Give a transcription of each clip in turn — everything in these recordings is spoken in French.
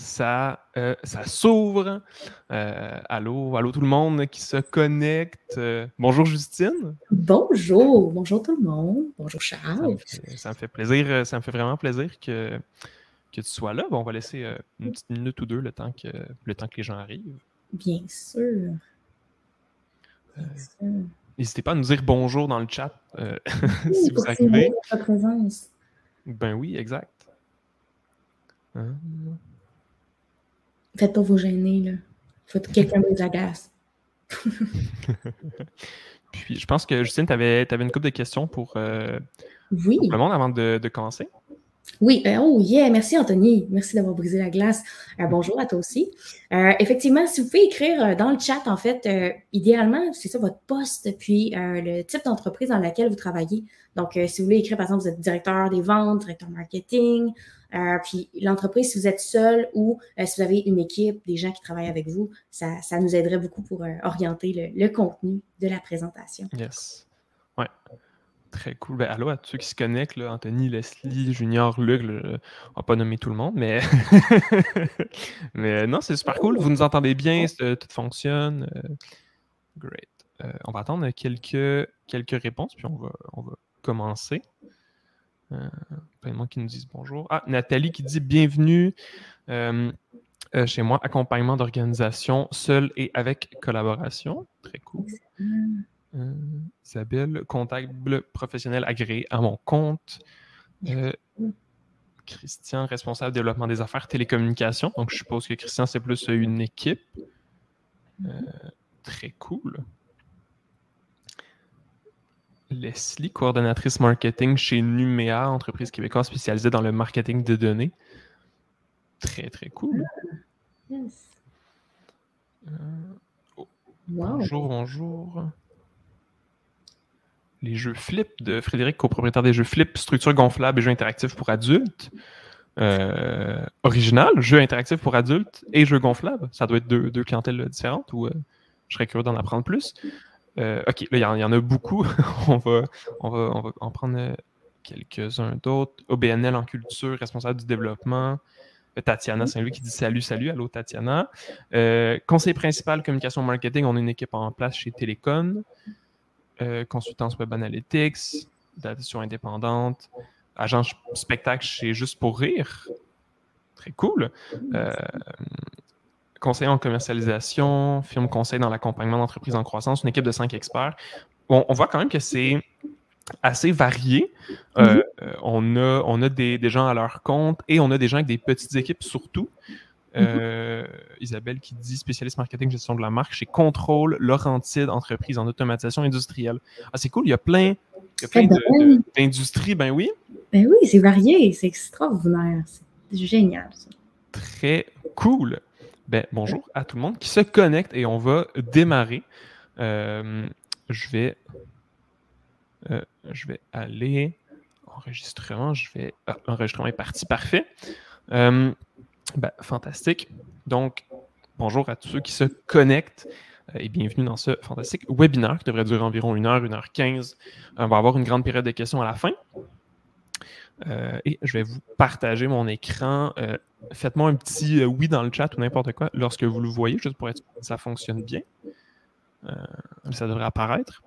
ça s'ouvre. Allô tout le monde qui se connecte. Bonjour Justine. Bonjour tout le monde. Bonjour Charles. Ça me fait plaisir, ça me fait vraiment plaisir que tu sois là. Bon, on va laisser une petite minute ou deux le temps que les gens arrivent. Bien sûr. N'hésitez pas à nous dire bonjour dans le chat si vous arrivez. Votre présence. Ben oui, exact. Faites pas vous gêner, là. Faut que quelqu'un vous agace. Puis, je pense que, Justine, tu avais une couple de questions pour le monde avant de commencer. Oui, oh yeah, merci Anthony, merci d'avoir brisé la glace. Bonjour à toi aussi. Effectivement, si vous pouvez écrire dans le chat, en fait, idéalement, c'est ça votre poste, puis le type d'entreprise dans laquelle vous travaillez. Donc, si vous voulez écrire, par exemple, vous êtes directeur des ventes, directeur marketing, puis l'entreprise, si vous êtes seul ou si vous avez une équipe, des gens qui travaillent avec vous, ça nous aiderait beaucoup pour orienter le contenu de la présentation. Yes. Ouais. Très cool. Ben, allô à tous ceux qui se connectent, là, Anthony, Leslie, Junior, Luc, on va pas nommer tout le monde, mais mais non, c'est super cool. Vous nous entendez bien, tout fonctionne. Great. On va attendre quelques réponses, puis on va commencer. Plein de monde qui nous disent bonjour. Ah, Nathalie qui dit bienvenue chez moi, accompagnement d'organisation, seul et avec collaboration. Très cool. Isabelle, comptable professionnel agréé à mon compte. Christian, responsable développement des affaires télécommunications. Donc, je suppose que Christian, c'est plus une équipe. Très cool. Leslie, coordonnatrice marketing chez Numéa, entreprise québécoise spécialisée dans le marketing de données. Très, très cool. Yes. Bonjour. Les jeux Flip de Frédéric, copropriétaire des jeux Flip, structure gonflable et jeux interactifs pour adultes. Original, jeux interactifs pour adultes et jeux gonflables. Ça doit être deux clientèles différentes ou je serais curieux d'en apprendre plus. OK, là, il y en a beaucoup. on va en prendre quelques-uns d'autres. OBNL en culture, responsable du développement. Tatiana Saint-Louis qui dit salut. Allô, Tatiana. Conseiller principal communication marketing, on a une équipe en place chez Télécom. Consultance Web Analytics, d'addition indépendante, agence spectacle chez Juste pour rire. Très cool. Conseiller en commercialisation, firme conseil dans l'accompagnement d'entreprises en croissance, une équipe de 5 experts. Bon, on voit quand même que c'est assez varié. On a des gens à leur compte et on a des gens avec des petites équipes surtout. Isabelle qui dit spécialiste marketing gestion de la marque chez Contrôle Laurentide, entreprise en automatisation industrielle. Ah, c'est cool, il y a plein d'industries, ben oui. Ben oui, c'est varié, c'est extraordinaire, c'est génial ça. Très cool. Ben, bonjour à tout le monde qui se connecte et on va démarrer. Je vais aller enregistrement. Enregistrement est parti, parfait. Ben, fantastique. Donc, bonjour à tous ceux qui se connectent et bienvenue dans ce fantastique webinaire qui devrait durer environ 1h, 1h15. On va avoir une grande période de questions à la fin. Et je vais vous partager mon écran. Faites-moi un petit oui dans le chat ou n'importe quoi lorsque vous le voyez, juste pour être sûr que ça fonctionne bien. Ça devrait apparaître.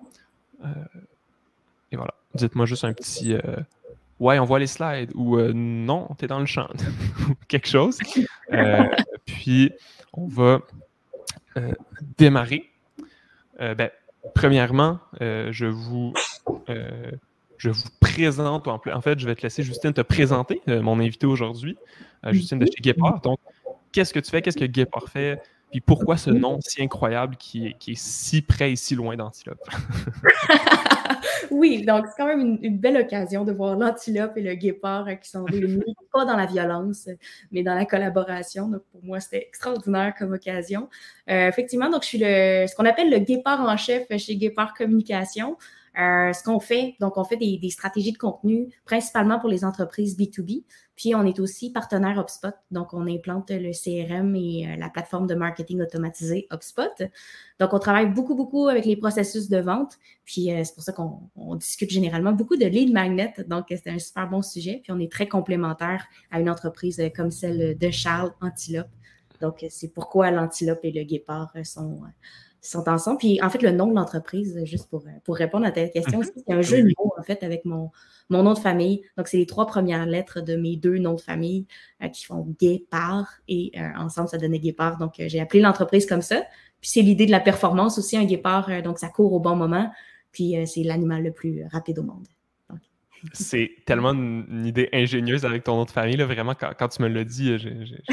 Et voilà. Dites-moi juste un petit ouais, on voit les slides ou non, t'es dans le champ. Quelque chose. Puis, on va démarrer. Premièrement, je vous présente. En fait, je vais te laisser, Justine, te présenter mon invité aujourd'hui, Justine de chez Guépard. Donc, qu'est-ce que tu fais? Qu'est-ce que Guépard fait? Puis pourquoi ce nom si incroyable qui est si près et si loin d'Antilope? Oui, donc c'est quand même une belle occasion de voir l'antilope et le guépard qui sont réunis, pas dans la violence, mais dans la collaboration. Donc, pour moi, c'était extraordinaire comme occasion. Effectivement, donc je suis ce qu'on appelle le guépard en chef chez Guépard Communication. Ce qu'on fait, donc on fait des stratégies de contenu principalement pour les entreprises B2B. Puis on est aussi partenaire HubSpot, donc on implante le CRM et la plateforme de marketing automatisé HubSpot. Donc on travaille beaucoup avec les processus de vente. Puis c'est pour ça qu'on discute généralement beaucoup de lead magnet. Donc c'est un super bon sujet. Puis on est très complémentaire à une entreprise comme celle de Charles Antilope. Donc c'est pourquoi l'antilope et le guépard sont ensemble. Puis, en fait, le nom de l'entreprise, juste pour répondre à ta question, c'est un jeu de mots, en fait, avec mon nom de famille. Donc, c'est les 3 premières lettres de mes 2 noms de famille qui font guépard et ensemble, ça donnait guépard. Donc, j'ai appelé l'entreprise comme ça. Puis, c'est l'idée de la performance aussi, un guépard. Donc, ça court au bon moment. Puis, c'est l'animal le plus rapide au monde. C'est tellement une idée ingénieuse avec ton nom de famille. Là, vraiment, quand tu me l'as dit, j'ai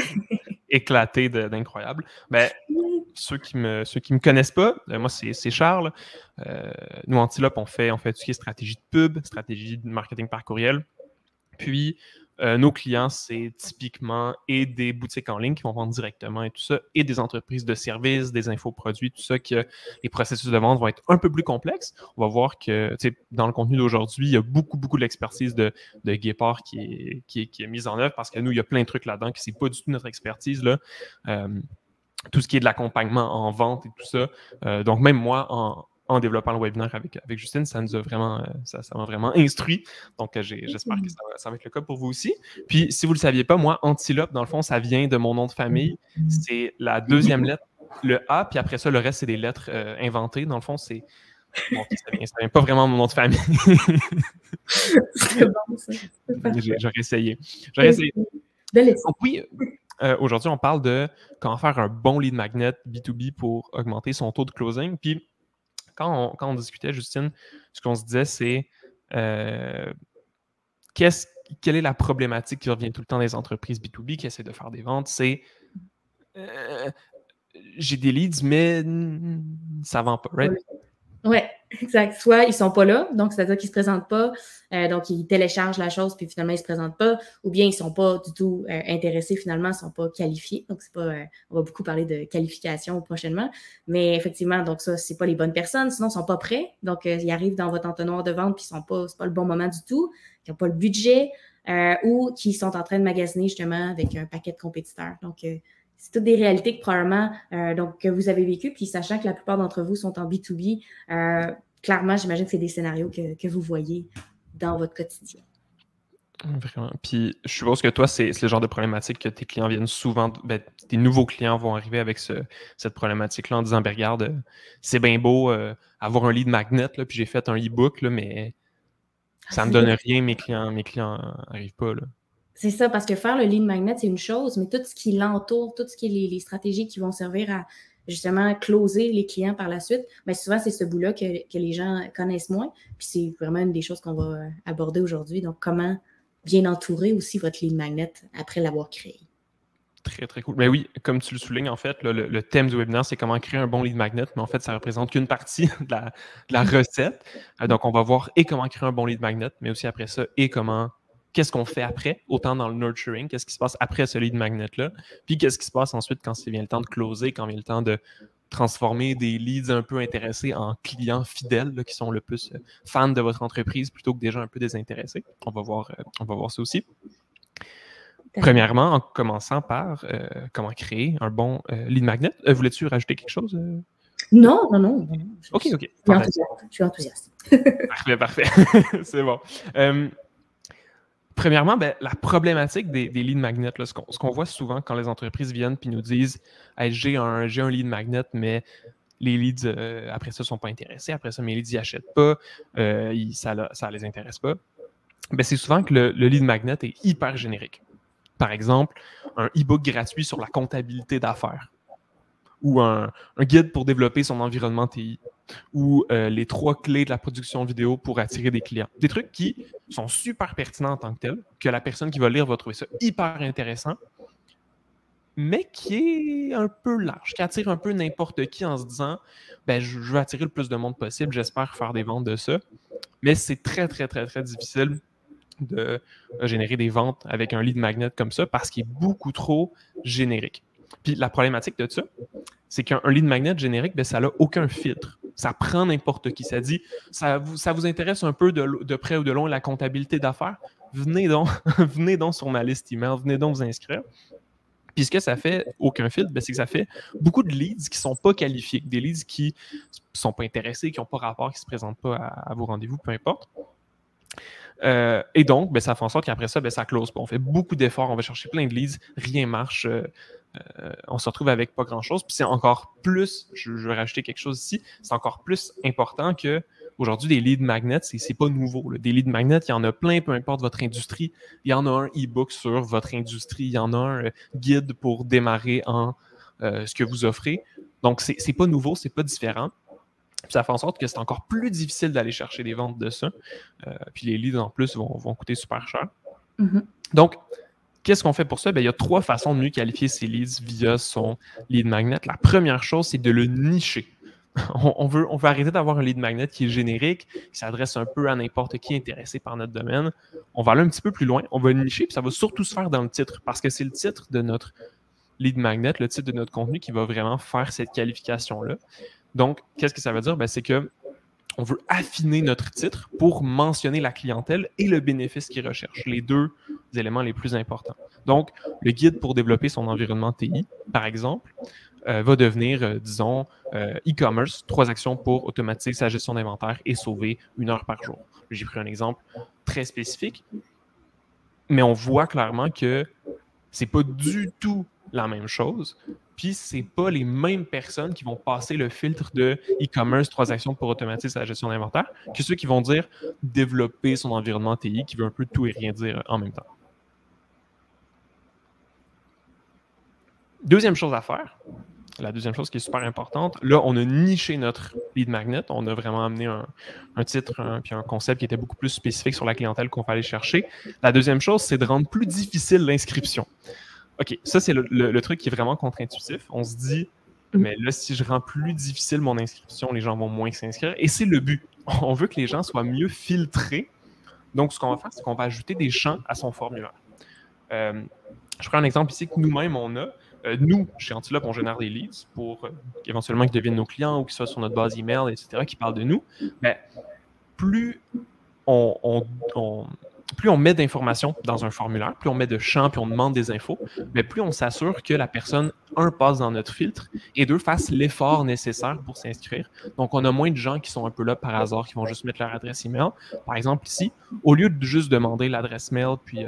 éclaté d'incroyable. Ben, ceux qui me connaissent pas, moi, c'est Charles. Nous, Antilope, on fait tout ce qui est stratégie de pub, stratégie de marketing par courriel. Puis, nos clients, c'est typiquement et des boutiques en ligne qui vont vendre directement et tout ça, et des entreprises de services, des infoproduits, tout ça, que les processus de vente vont être un peu plus complexes. On va voir que, dans le contenu d'aujourd'hui, il y a beaucoup de l'expertise de Guépard qui est mise en œuvre parce que nous, il y a plein de trucs là-dedans qui c'est pas du tout notre expertise, là. Tout ce qui est de l'accompagnement en vente et tout ça. Donc, même moi, en développant le webinaire avec Justine, ça nous a vraiment, ça m'a vraiment instruit. Donc, j'espère que ça va être le cas pour vous aussi. Puis, si vous ne le saviez pas, moi, Antilope, dans le fond, ça vient de mon nom de famille. C'est la 2e lettre, le A, puis après ça, le reste, c'est des lettres inventées. Dans le fond, c'est... Bon, ça vient pas vraiment de mon nom de famille. C'est bon, ça. J'aurais essayé. Donc, oui, aujourd'hui, on parle de comment faire un bon lead magnet B2B pour augmenter son taux de closing. Puis, quand on discutait, Justine, ce qu'on se disait, c'est quelle est la problématique qui revient tout le temps des entreprises B2B qui essaient de faire des ventes? C'est j'ai des leads, mais ça ne vend pas, right? Oui, exact. Soit ils ne sont pas là, donc c'est-à-dire qu'ils ne se présentent pas, donc ils téléchargent la chose, puis finalement ils ne se présentent pas, ou bien ils ne sont pas du tout intéressés, finalement, ils ne sont pas qualifiés. Donc, c'est pas. On va beaucoup parler de qualification prochainement. Mais effectivement, donc ça, c'est pas les bonnes personnes, sinon ils ne sont pas prêts. Donc, ils arrivent dans votre entonnoir de vente, puis c'est pas le bon moment du tout, ils n'ont pas le budget, ou qui sont en train de magasiner justement avec un paquet de compétiteurs. Donc, c'est toutes des réalités que probablement que vous avez vécues, puis sachant que la plupart d'entre vous sont en B2B, clairement, j'imagine que c'est des scénarios que vous voyez dans votre quotidien. Vraiment. Puis je suppose que toi, c'est le genre de problématique que tes clients viennent souvent, tes nouveaux clients vont arriver avec cette problématique-là en disant, regarde, c'est bien beau avoir un lead magnet, là, puis j'ai fait un e-book, là, mais ça ne me donne rien, mes clients n'arrivent pas, là. C'est ça, parce que faire le lead magnet, c'est une chose, mais tout ce qui l'entoure, tout ce qui est les stratégies qui vont servir à justement closer les clients par la suite, bien souvent, c'est ce bout-là que les gens connaissent moins. Puis c'est vraiment une des choses qu'on va aborder aujourd'hui. Donc, comment bien entourer aussi votre lead magnet après l'avoir créé. Très, très cool. Mais oui, comme tu le soulignes, en fait, là, le thème du webinaire, c'est comment créer un bon lead magnet, mais en fait, ça ne représente qu'une partie de la recette. Donc, on va voir et comment créer un bon lead magnet, mais aussi après ça, et qu'est-ce qu'on fait après, autant dans le nurturing, qu'est-ce qui se passe après ce lead magnet-là, puis qu'est-ce qui se passe ensuite quand vient le temps de closer, quand vient le temps de transformer des leads un peu intéressés en clients fidèles là, qui sont le plus fans de votre entreprise plutôt que des gens un peu désintéressés. On va voir ça aussi. Premièrement, en commençant par comment créer un bon lead magnet. Voulais-tu rajouter quelque chose? Non. OK. Je suis enthousiaste. Parfait. C'est bon. Premièrement, la problématique des lead magnets, là, ce qu'on voit souvent quand les entreprises viennent et nous disent hey, j'ai un lead magnet, mais les leads, après ça, ne sont pas intéressés. Après ça, mes leads n'y achètent pas. Ça ne les intéresse pas. C'est souvent que le lead magnet est hyper générique. Par exemple, un e-book gratuit sur la comptabilité d'affaires ou un guide pour développer son environnement TI ou les 3 clés de la production vidéo pour attirer des clients. Des trucs qui sont super pertinents en tant que tels, que la personne qui va lire va trouver ça hyper intéressant, mais qui est un peu large, qui attire un peu n'importe qui en se disant je veux attirer le plus de monde possible, j'espère faire des ventes de ça. Mais c'est très, très, très, très difficile de générer des ventes avec un lead magnet comme ça parce qu'il est beaucoup trop générique. Puis la problématique de ça, c'est qu'un lead magnet générique, ça n'a aucun filtre. Ça prend n'importe qui. Ça dit, ça vous intéresse un peu de près ou de loin la comptabilité d'affaires? Venez donc, venez donc sur ma liste email, venez donc vous inscrire. Puis ce que ça fait, aucun filtre, c'est que ça fait beaucoup de leads qui ne sont pas qualifiés, des leads qui ne sont pas intéressés, qui n'ont pas rapport, qui ne se présentent pas à vos rendez-vous, peu importe. Et donc, ça fait en sorte qu'après ça, ça close pas. On fait beaucoup d'efforts, on va chercher plein de leads, rien marche, on se retrouve avec pas grand-chose. Puis c'est encore plus, je vais rajouter quelque chose ici, c'est encore plus important que aujourd'hui, des lead magnets, c'est pas nouveau. Là. Des lead magnets, il y en a plein, peu importe votre industrie. Il y en a un e-book sur votre industrie, il y en a un guide pour démarrer en ce que vous offrez. Donc, c'est pas nouveau, c'est pas différent. Puis ça fait en sorte que c'est encore plus difficile d'aller chercher des ventes de ça. Puis les leads, en plus, vont coûter super cher. Mm-hmm. Donc, qu'est-ce qu'on fait pour ça? Il y a 3 façons de mieux qualifier ses leads via son lead magnet. La première chose, c'est de le nicher. On veut arrêter d'avoir un lead magnet qui est générique, qui s'adresse un peu à n'importe qui intéressé par notre domaine. On va aller un petit peu plus loin. On va nicher, puis ça va surtout se faire dans le titre, parce que c'est le titre de notre lead magnet, le titre de notre contenu qui va vraiment faire cette qualification-là. Donc, qu'est-ce que ça veut dire? C'est que on veut affiner notre titre pour mentionner la clientèle et le bénéfice qu'il recherche, les 2 éléments les plus importants. Donc, le guide pour développer son environnement TI, par exemple, va devenir, disons, e-commerce, 3 actions pour automatiser sa gestion d'inventaire et sauver 1 heure par jour. J'ai pris un exemple très spécifique, mais on voit clairement que c'est pas du tout la même chose. Puis, c'est pas les mêmes personnes qui vont passer le filtre de e-commerce, 3 actions pour automatiser sa gestion d'inventaire, que ceux qui vont dire développer son environnement TI, qui veut un peu tout et rien dire en même temps. Deuxième chose à faire, la deuxième chose qui est super importante, là, on a niché notre lead magnet, on a vraiment amené un titre puis un concept qui était beaucoup plus spécifique sur la clientèle qu'on fallait chercher. La deuxième chose, c'est de rendre plus difficile l'inscription. OK, ça, c'est le truc qui est vraiment contre-intuitif. On se dit, mais là, si je rends plus difficile mon inscription, les gens vont moins s'inscrire. Et c'est le but. On veut que les gens soient mieux filtrés. Donc, ce qu'on va faire, c'est qu'on va ajouter des champs à son formulaire. Je prends un exemple ici que nous-mêmes, on a. Nous, chez Antilope, on génère des leads pour éventuellement qu'ils deviennent nos clients ou qu'ils soient sur notre base email, etc., qui parlent de nous. Mais plus plus on met d'informations dans un formulaire, plus on met de champs, puis on demande des infos, mais plus on s'assure que la personne, 1, passe dans notre filtre et 2, fasse l'effort nécessaire pour s'inscrire. Donc, on a moins de gens qui sont un peu là par hasard, qui vont juste mettre leur adresse email. Par exemple, ici, au lieu de juste demander l'adresse mail, puis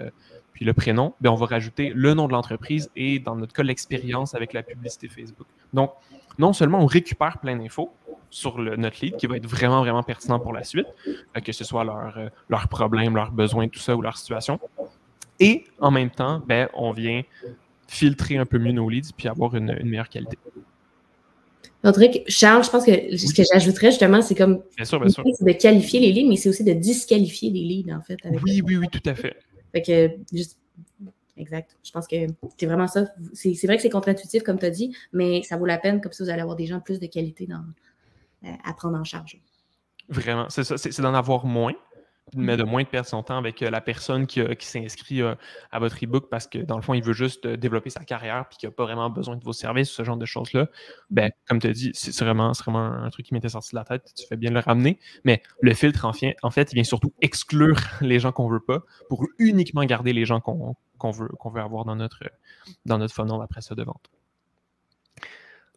le prénom, on va rajouter le nom de l'entreprise et, dans notre cas, l'expérience avec la publicité Facebook. Donc, non seulement on récupère plein d'infos sur notre lead qui va être vraiment, vraiment pertinent pour la suite, que ce soit leurs problèmes, leurs besoins, tout ça, ou leur situation. Et en même temps, on vient filtrer un peu mieux nos leads puis avoir une meilleure qualité. Rodrigue, Charles, je pense que ce que j'ajouterais justement, c'est comme bien sûr. C'est de qualifier les leads, mais c'est aussi de disqualifier les leads, en fait. Oui, tout à fait. Fait que, exact. Je pense que c'est vraiment ça. C'est vrai que c'est contre-intuitif, comme tu as dit, mais ça vaut la peine, comme ça, vous allez avoir des gens plus de qualité à prendre en charge. Vraiment, c'est ça. C'est d'en avoir moins, mais de moins de perdre son temps avec la personne qui s'inscrit à votre e-book parce que, dans le fond, il veut juste développer sa carrière puis qu'il n'a pas vraiment besoin de vos services, ce genre de choses-là. Comme tu as dit, c'est vraiment un truc qui m'était sorti de la tête. Tu fais bien de le ramener. Mais le filtre, en fait, il vient surtout exclure les gens qu'on ne veut pas pour uniquement garder les gens qu'on veut avoir dans notre funnel après ça de vente.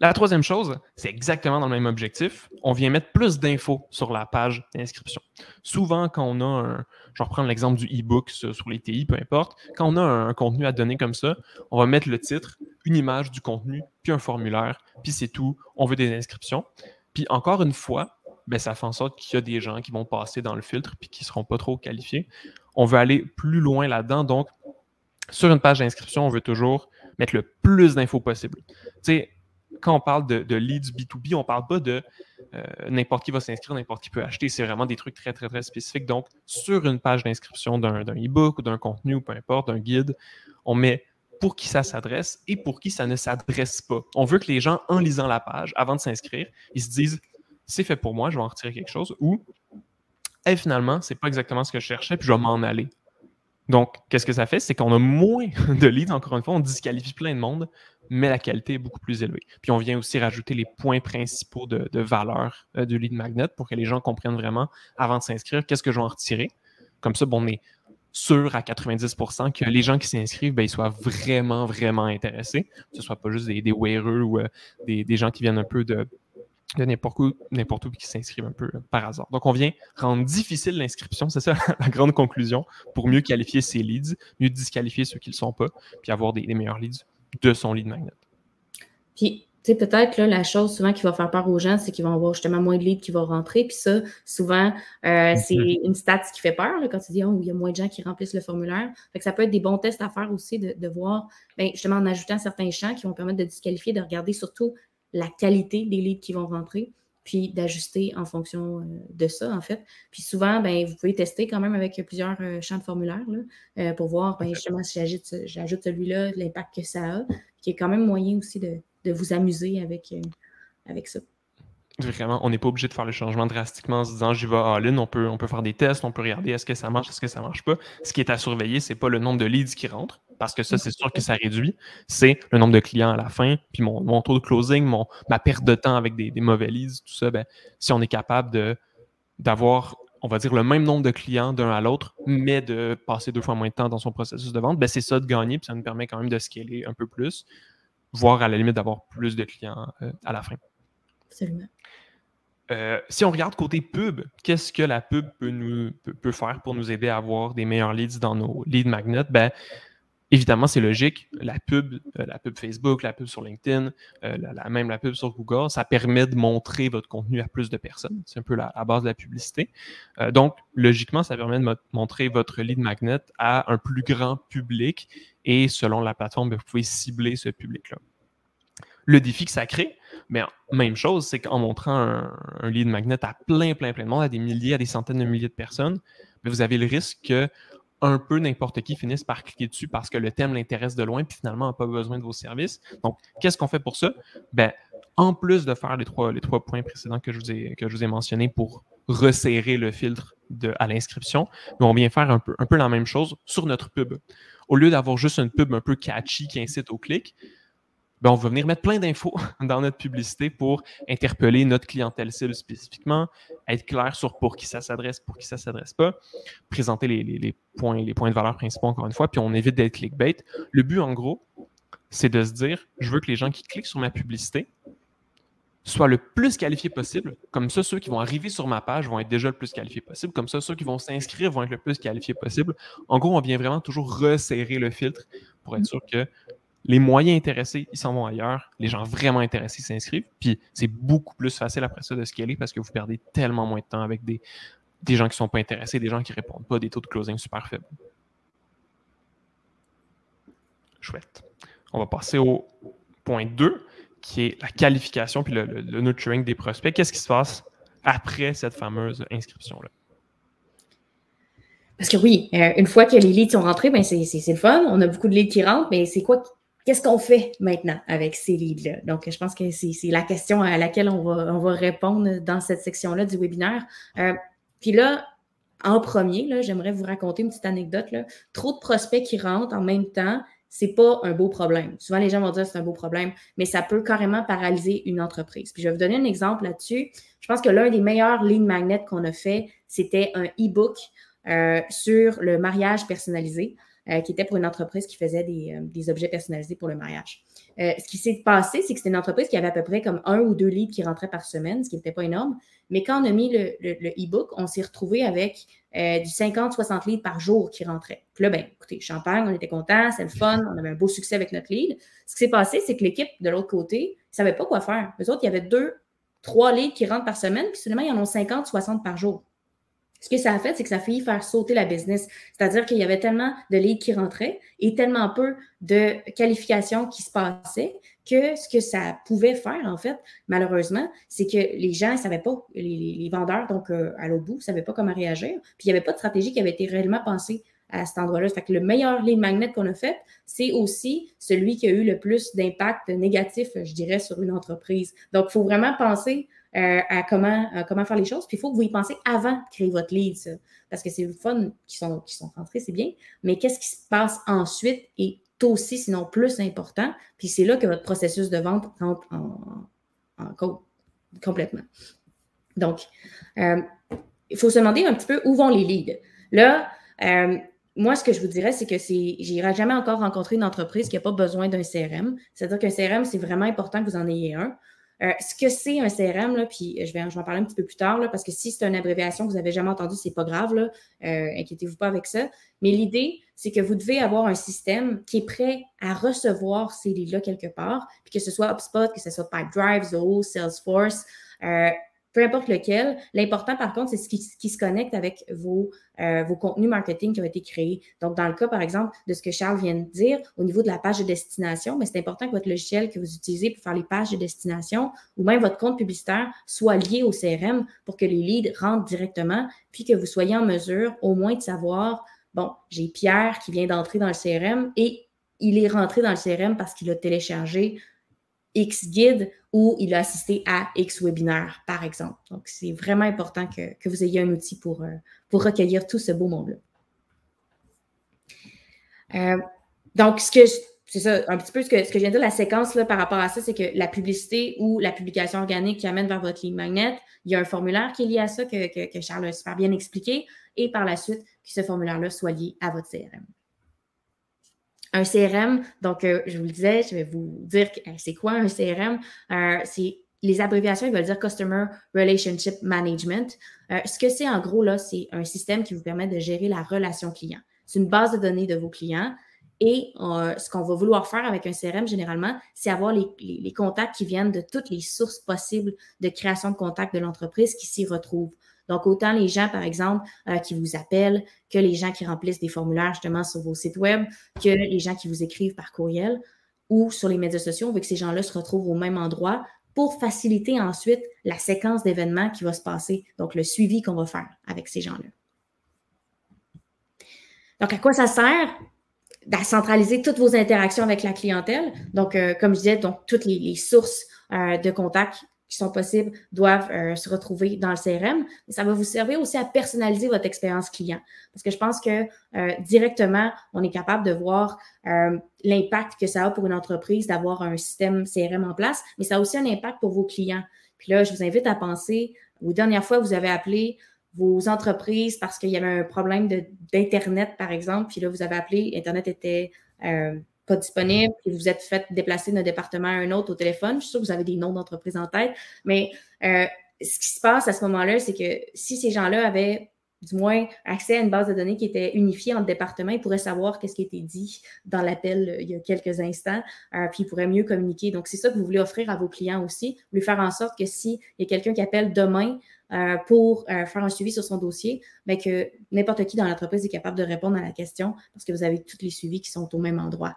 La troisième chose, c'est exactement dans le même objectif. On vient mettre plus d'infos sur la page d'inscription. Souvent, quand on a je vais reprendre l'exemple du e-book sur les TI, peu importe, quand on a un contenu à donner comme ça, on va mettre le titre, une image du contenu, puis un formulaire, puis c'est tout. On veut des inscriptions. Puis encore une fois, ça fait en sorte qu'il y a des gens qui vont passer dans le filtre puis qui ne seront pas trop qualifiés. On veut aller plus loin là-dedans. Donc, sur une page d'inscription, on veut toujours mettre le plus d'infos possible. Tu sais, quand on parle de leads B2B, on ne parle pas de n'importe qui va s'inscrire, n'importe qui peut acheter. C'est vraiment des trucs très, très, très spécifiques. Donc, sur une page d'inscription d'un e-book ou d'un contenu ou peu importe, d'un guide, on met pour qui ça s'adresse et pour qui ça ne s'adresse pas. On veut que les gens, en lisant la page, avant de s'inscrire, ils se disent « c'est fait pour moi, je vais en retirer quelque chose » ou « hey, finalement, c'est pas exactement ce que je cherchais, puis je vais m'en aller ». Donc, qu'est-ce que ça fait? C'est qu'on a moins de leads, encore une fois, on disqualifie plein de monde, mais la qualité est beaucoup plus élevée. Puis on vient aussi rajouter les points principaux de valeur du lead magnet pour que les gens comprennent vraiment, avant de s'inscrire, qu'est-ce que je vais en retirer. Comme ça, on est sûr à 90% que les gens qui s'inscrivent, ils soient vraiment, vraiment intéressés. Que ce ne soit pas juste des wearers ou des gens qui viennent un peu de n'importe où qui s'inscrivent un peu par hasard. Donc, on vient rendre difficile l'inscription, c'est ça la grande conclusion, pour mieux qualifier ses leads, mieux disqualifier ceux qui ne le sont pas, puis avoir des meilleurs leads de son lead magnet. Puis, tu sais, peut-être, là, la chose souvent qui va faire peur aux gens, c'est qu'ils vont avoir justement moins de leads qui vont rentrer. Puis ça, souvent, c'est une stat qui fait peur, là, quand tu dis, oh, il y a moins de gens qui remplissent le formulaire. Fait que ça peut être des bons tests à faire aussi de voir, justement, en ajoutant certains champs qui vont permettre de disqualifier, de regarder surtout la qualité des leads qui vont rentrer, puis d'ajuster en fonction de ça, en fait. Puis souvent, vous pouvez tester quand même avec plusieurs champs de formulaire là, pour voir, justement, si j'ajoute celui-là, l'impact que ça a, qui est quand même moyen aussi de vous amuser avec ça. Vraiment, on n'est pas obligé de faire le changement drastiquement en se disant j'y vais all-in, on peut faire des tests, on peut regarder est-ce que ça marche, est-ce que ça marche pas. Ce qui est à surveiller, c'est pas le nombre de leads qui rentrent, parce que ça, c'est sûr que ça réduit. C'est le nombre de clients à la fin, puis mon taux de closing, ma perte de temps avec des mauvais leads, tout ça, si on est capable d'avoir, on va dire, le même nombre de clients d'un à l'autre, mais de passer 2 fois moins de temps dans son processus de vente, c'est ça de gagner, puis ça nous permet quand même de scaler un peu plus, voire à la limite d'avoir plus de clients à la fin. Absolument. Si on regarde côté pub, qu'est-ce que la pub peut faire pour nous aider à avoir des meilleurs leads dans nos lead magnets? Évidemment, c'est logique. La pub Facebook, la pub sur LinkedIn, même la pub sur Google, ça permet de montrer votre contenu à plus de personnes. C'est un peu la base de la publicité. Donc, logiquement, ça permet de montrer votre lead magnet à un plus grand public et selon la plateforme, vous pouvez cibler ce public-là. Le défi que ça crée, même chose, c'est qu'en montrant un lead magnet à plein de monde, à des milliers, à des centaines de milliers de personnes, vous avez le risque que un peu n'importe qui finisse par cliquer dessus parce que le thème l'intéresse de loin puis finalement n'a pas besoin de vos services. Donc, qu'est-ce qu'on fait pour ça? En plus de faire les trois points précédents que je vous ai mentionnés pour resserrer le filtre à l'inscription, on vient faire un peu la même chose sur notre pub. Au lieu d'avoir juste une pub un peu catchy qui incite au clic, on va venir mettre plein d'infos dans notre publicité pour interpeller notre clientèle cible spécifiquement, être clair sur pour qui ça s'adresse, pour qui ça ne s'adresse pas, présenter les points de valeur principaux encore une fois, puis on évite d'être clickbait. Le but, en gros, c'est de se dire, je veux que les gens qui cliquent sur ma publicité soient le plus qualifiés possible. Comme ça, ceux qui vont arriver sur ma page vont être déjà le plus qualifiés possible. Comme ça, ceux qui vont s'inscrire vont être le plus qualifiés possible. En gros, on vient vraiment toujours resserrer le filtre pour être sûr que les moyens intéressés, ils s'en vont ailleurs. Les gens vraiment intéressés s'inscrivent. Puis c'est beaucoup plus facile après ça de scaler parce que vous perdez tellement moins de temps avec des gens qui ne sont pas intéressés, des gens qui ne répondent pas, des taux de closing super faibles. Chouette. On va passer au point 2, qui est la qualification puis le nurturing des prospects. Qu'est-ce qui se passe après cette fameuse inscription-là? Parce que oui, une fois que les leads sont rentrés, c'est le fun. On a beaucoup de leads qui rentrent, mais c'est quoi? Qu'est-ce qu'on fait maintenant avec ces leads-là? Donc, je pense que c'est la question à laquelle on va répondre dans cette section-là du webinaire. Puis là, en premier, j'aimerais vous raconter une petite anecdote. Là. Trop de prospects qui rentrent en même temps, c'est pas un beau problème. Souvent, les gens vont dire que c'est un beau problème, mais ça peut carrément paralyser une entreprise. Puis je vais vous donner un exemple là-dessus. Je pense que l'un des meilleurs lead magnets qu'on a fait, c'était un e-book sur le mariage personnalisé. Qui était pour une entreprise qui faisait des objets personnalisés pour le mariage. Ce qui s'est passé, c'est que c'était une entreprise qui avait à peu près comme 1 ou 2 leads qui rentraient par semaine, ce qui n'était pas énorme. Mais quand on a mis le e-book, on s'est retrouvé avec du 50-60 leads par jour qui rentraient. Puis là, écoutez, champagne, on était contents, c'est le fun, on avait un beau succès avec notre lead. Ce qui s'est passé, c'est que l'équipe de l'autre côté ne savait pas quoi faire. Eux autres, il y avait 2-3 leads qui rentrent par semaine, puis seulement, ils en ont 50-60 par jour. Ce que ça a fait, c'est que ça a failli faire sauter la business. C'est-à-dire qu'il y avait tellement de leads qui rentraient et tellement peu de qualifications qui se passaient que ce que ça pouvait faire, en fait, malheureusement, c'est que les gens ne savaient pas, les vendeurs, donc à l'autre bout, ne savaient pas comment réagir. Puis il n'y avait pas de stratégie qui avait été réellement pensée à cet endroit-là. Fait que le meilleur lead magnet qu'on a fait, c'est aussi celui qui a eu le plus d'impact négatif, je dirais, sur une entreprise. Donc, il faut vraiment penser à comment faire les choses. Puis, il faut que vous y pensez avant de créer votre lead, ça. Parce que c'est le fun qui sont rentrés, c'est bien. Mais qu'est-ce qui se passe ensuite est aussi, sinon plus important. Puis c'est là que votre processus de vente rentre en code complètement. Donc, il faut se demander un petit peu où vont les leads. Là, moi, ce que je vous dirais, c'est que j'irai jamais encore rencontrer une entreprise qui n'a pas besoin d'un CRM. C'est-à-dire qu'un CRM, c'est vraiment important que vous en ayez un. Ce que c'est un CRM, là, puis je vais en parler un petit peu plus tard, là, parce que si c'est une abréviation que vous n'avez jamais entendue, c'est pas grave, là, inquiétez-vous pas avec ça. Mais l'idée, c'est que vous devez avoir un système qui est prêt à recevoir ces leads-là quelque part, puis que ce soit HubSpot, que ce soit Pipedrive, Zoho, Salesforce, peu importe lequel. L'important, par contre, c'est ce qui se connecte avec vos contenus marketing qui ont été créés. Donc, dans le cas, par exemple, de ce que Charles vient de dire, au niveau de la page de destination, mais c'est important que votre logiciel que vous utilisez pour faire les pages de destination ou même votre compte publicitaire soit lié au CRM pour que les leads rentrent directement, puis que vous soyez en mesure au moins de savoir, bon, j'ai Pierre qui vient d'entrer dans le CRM et il est rentré dans le CRM parce qu'il a téléchargé X guide ou il a assisté à X webinaire, par exemple. Donc, c'est vraiment important que vous ayez un outil pour recueillir tout ce beau monde-là. Donc, c'est ça, un petit peu ce que je viens de dire, la séquence là, par rapport à ça, c'est que la publicité ou la publication organique qui amène vers votre lead magnet, il y a un formulaire qui est lié à ça que Charles a super bien expliqué, et par la suite, que ce formulaire-là soit lié à votre CRM. Un CRM, donc je vous le disais, je vais vous dire c'est quoi un CRM. Les abréviations, ils veulent dire Customer Relationship Management. Ce que c'est en gros, là, c'est un système qui vous permet de gérer la relation client. C'est une base de données de vos clients. Et ce qu'on va vouloir faire avec un CRM, généralement, c'est avoir les contacts qui viennent de toutes les sources possibles de création de contacts de l'entreprise qui s'y retrouvent. Donc, autant les gens, par exemple, qui vous appellent, que les gens qui remplissent des formulaires justement sur vos sites web, que les gens qui vous écrivent par courriel ou sur les médias sociaux. On veut que ces gens-là se retrouvent au même endroit pour faciliter ensuite la séquence d'événements qui va se passer, donc le suivi qu'on va faire avec ces gens-là. Donc, à quoi ça sert? À centraliser toutes vos interactions avec la clientèle. Donc, comme je disais, donc, toutes les sources de contacts qui sont possibles doivent se retrouver dans le CRM. Mais ça va vous servir aussi à personnaliser votre expérience client. Parce que je pense que directement, on est capable de voir l'impact que ça a pour une entreprise d'avoir un système CRM en place, mais ça a aussi un impact pour vos clients. Puis là, je vous invite à penser aux dernières fois, vous avez appelé vos entreprises parce qu'il y avait un problème d'Internet, par exemple, puis là, vous avez appelé, Internet était pas disponible, puis vous vous êtes fait déplacer d'un département à un autre au téléphone. Je suis sûre que vous avez des noms d'entreprises en tête, mais ce qui se passe à ce moment-là, c'est que si ces gens-là avaient du moins accès à une base de données qui était unifiée entre départements, ils pourraient savoir qu'est-ce qui a été dit dans l'appel il y a quelques instants, puis ils pourraient mieux communiquer. Donc, c'est ça que vous voulez offrir à vos clients aussi. Vous voulez faire en sorte que s'il y a quelqu'un qui appelle demain pour faire un suivi sur son dossier, bien que n'importe qui dans l'entreprise est capable de répondre à la question parce que vous avez tous les suivis qui sont au même endroit.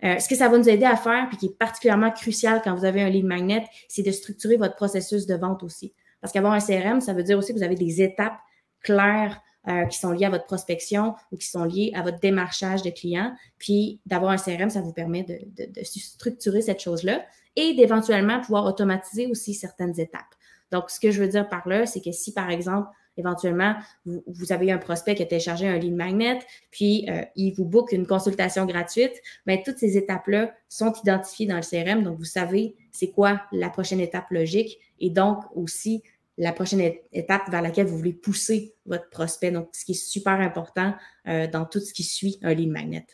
Ce que ça va nous aider à faire, puis qui est particulièrement crucial quand vous avez un lead magnet, c'est de structurer votre processus de vente aussi. Parce qu'avoir un CRM, ça veut dire aussi que vous avez des étapes claires qui sont liées à votre prospection ou qui sont liées à votre démarchage de clients. Puis d'avoir un CRM, ça vous permet de structurer cette chose-là et d'éventuellement pouvoir automatiser aussi certaines étapes. Donc, ce que je veux dire par là, c'est que si, par exemple, éventuellement, vous avez un prospect qui a téléchargé un lead magnet, puis il vous book une consultation gratuite, bien, toutes ces étapes-là sont identifiées dans le CRM. Donc, vous savez c'est quoi la prochaine étape logique et donc aussi la prochaine étape vers laquelle vous voulez pousser votre prospect. Donc, ce qui est super important dans tout ce qui suit un lead magnet.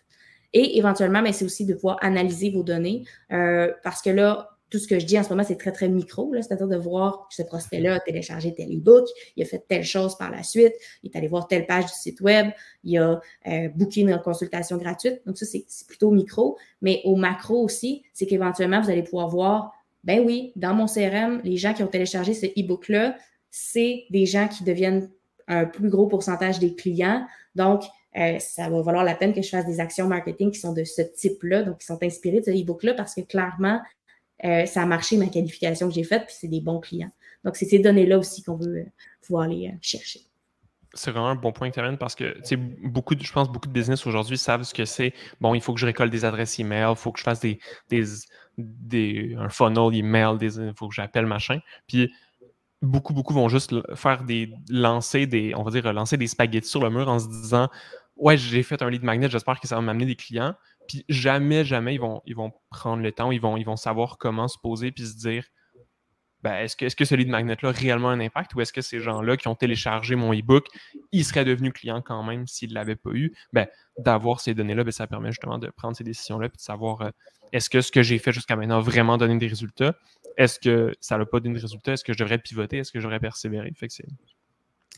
Et éventuellement, bien, c'est aussi de pouvoir analyser vos données parce que là, tout ce que je dis en ce moment, c'est très, très micro, c'est-à-dire de voir que ce prospect-là a téléchargé tel e-book, il a fait telle chose par la suite, il est allé voir telle page du site web, il a booké une consultation gratuite. Donc, ça, c'est plutôt micro. Mais au macro aussi, c'est qu'éventuellement, vous allez pouvoir voir, ben oui, dans mon CRM, les gens qui ont téléchargé ce e-book-là, c'est des gens qui deviennent un plus gros pourcentage des clients. Donc, ça va valoir la peine que je fasse des actions marketing qui sont de ce type-là, donc qui sont inspirées de ce e-book-là parce que clairement, ça a marché ma qualification que j'ai faite, puis c'est des bons clients. Donc, c'est ces données-là aussi qu'on veut pouvoir aller chercher. C'est vraiment un bon point que tu amènes parce que je pense beaucoup de business aujourd'hui savent ce que c'est. Bon, il faut que je récolte des adresses email, il faut que je fasse un funnel email, il faut que j'appelle machin. Puis beaucoup vont juste faire lancer des spaghettis sur le mur en se disant ouais, j'ai fait un lead magnet, j'espère que ça va m'amener des clients. Puis jamais, ils vont prendre le temps, ils vont savoir comment se poser puis se dire ben, est-ce que ce lead magnet-là a réellement un impact ou est-ce que ces gens-là qui ont téléchargé mon e-book, ils seraient devenus clients quand même s'ils ne l'avaient pas eu? Ben, d'avoir ces données-là, ben, ça permet justement de prendre ces décisions-là puis de savoir est-ce que ce que j'ai fait jusqu'à maintenant a vraiment donné des résultats? Est-ce que ça n'a pas donné de résultats? Est-ce que je devrais pivoter? Est-ce que je devrais persévérer? Fait que c'est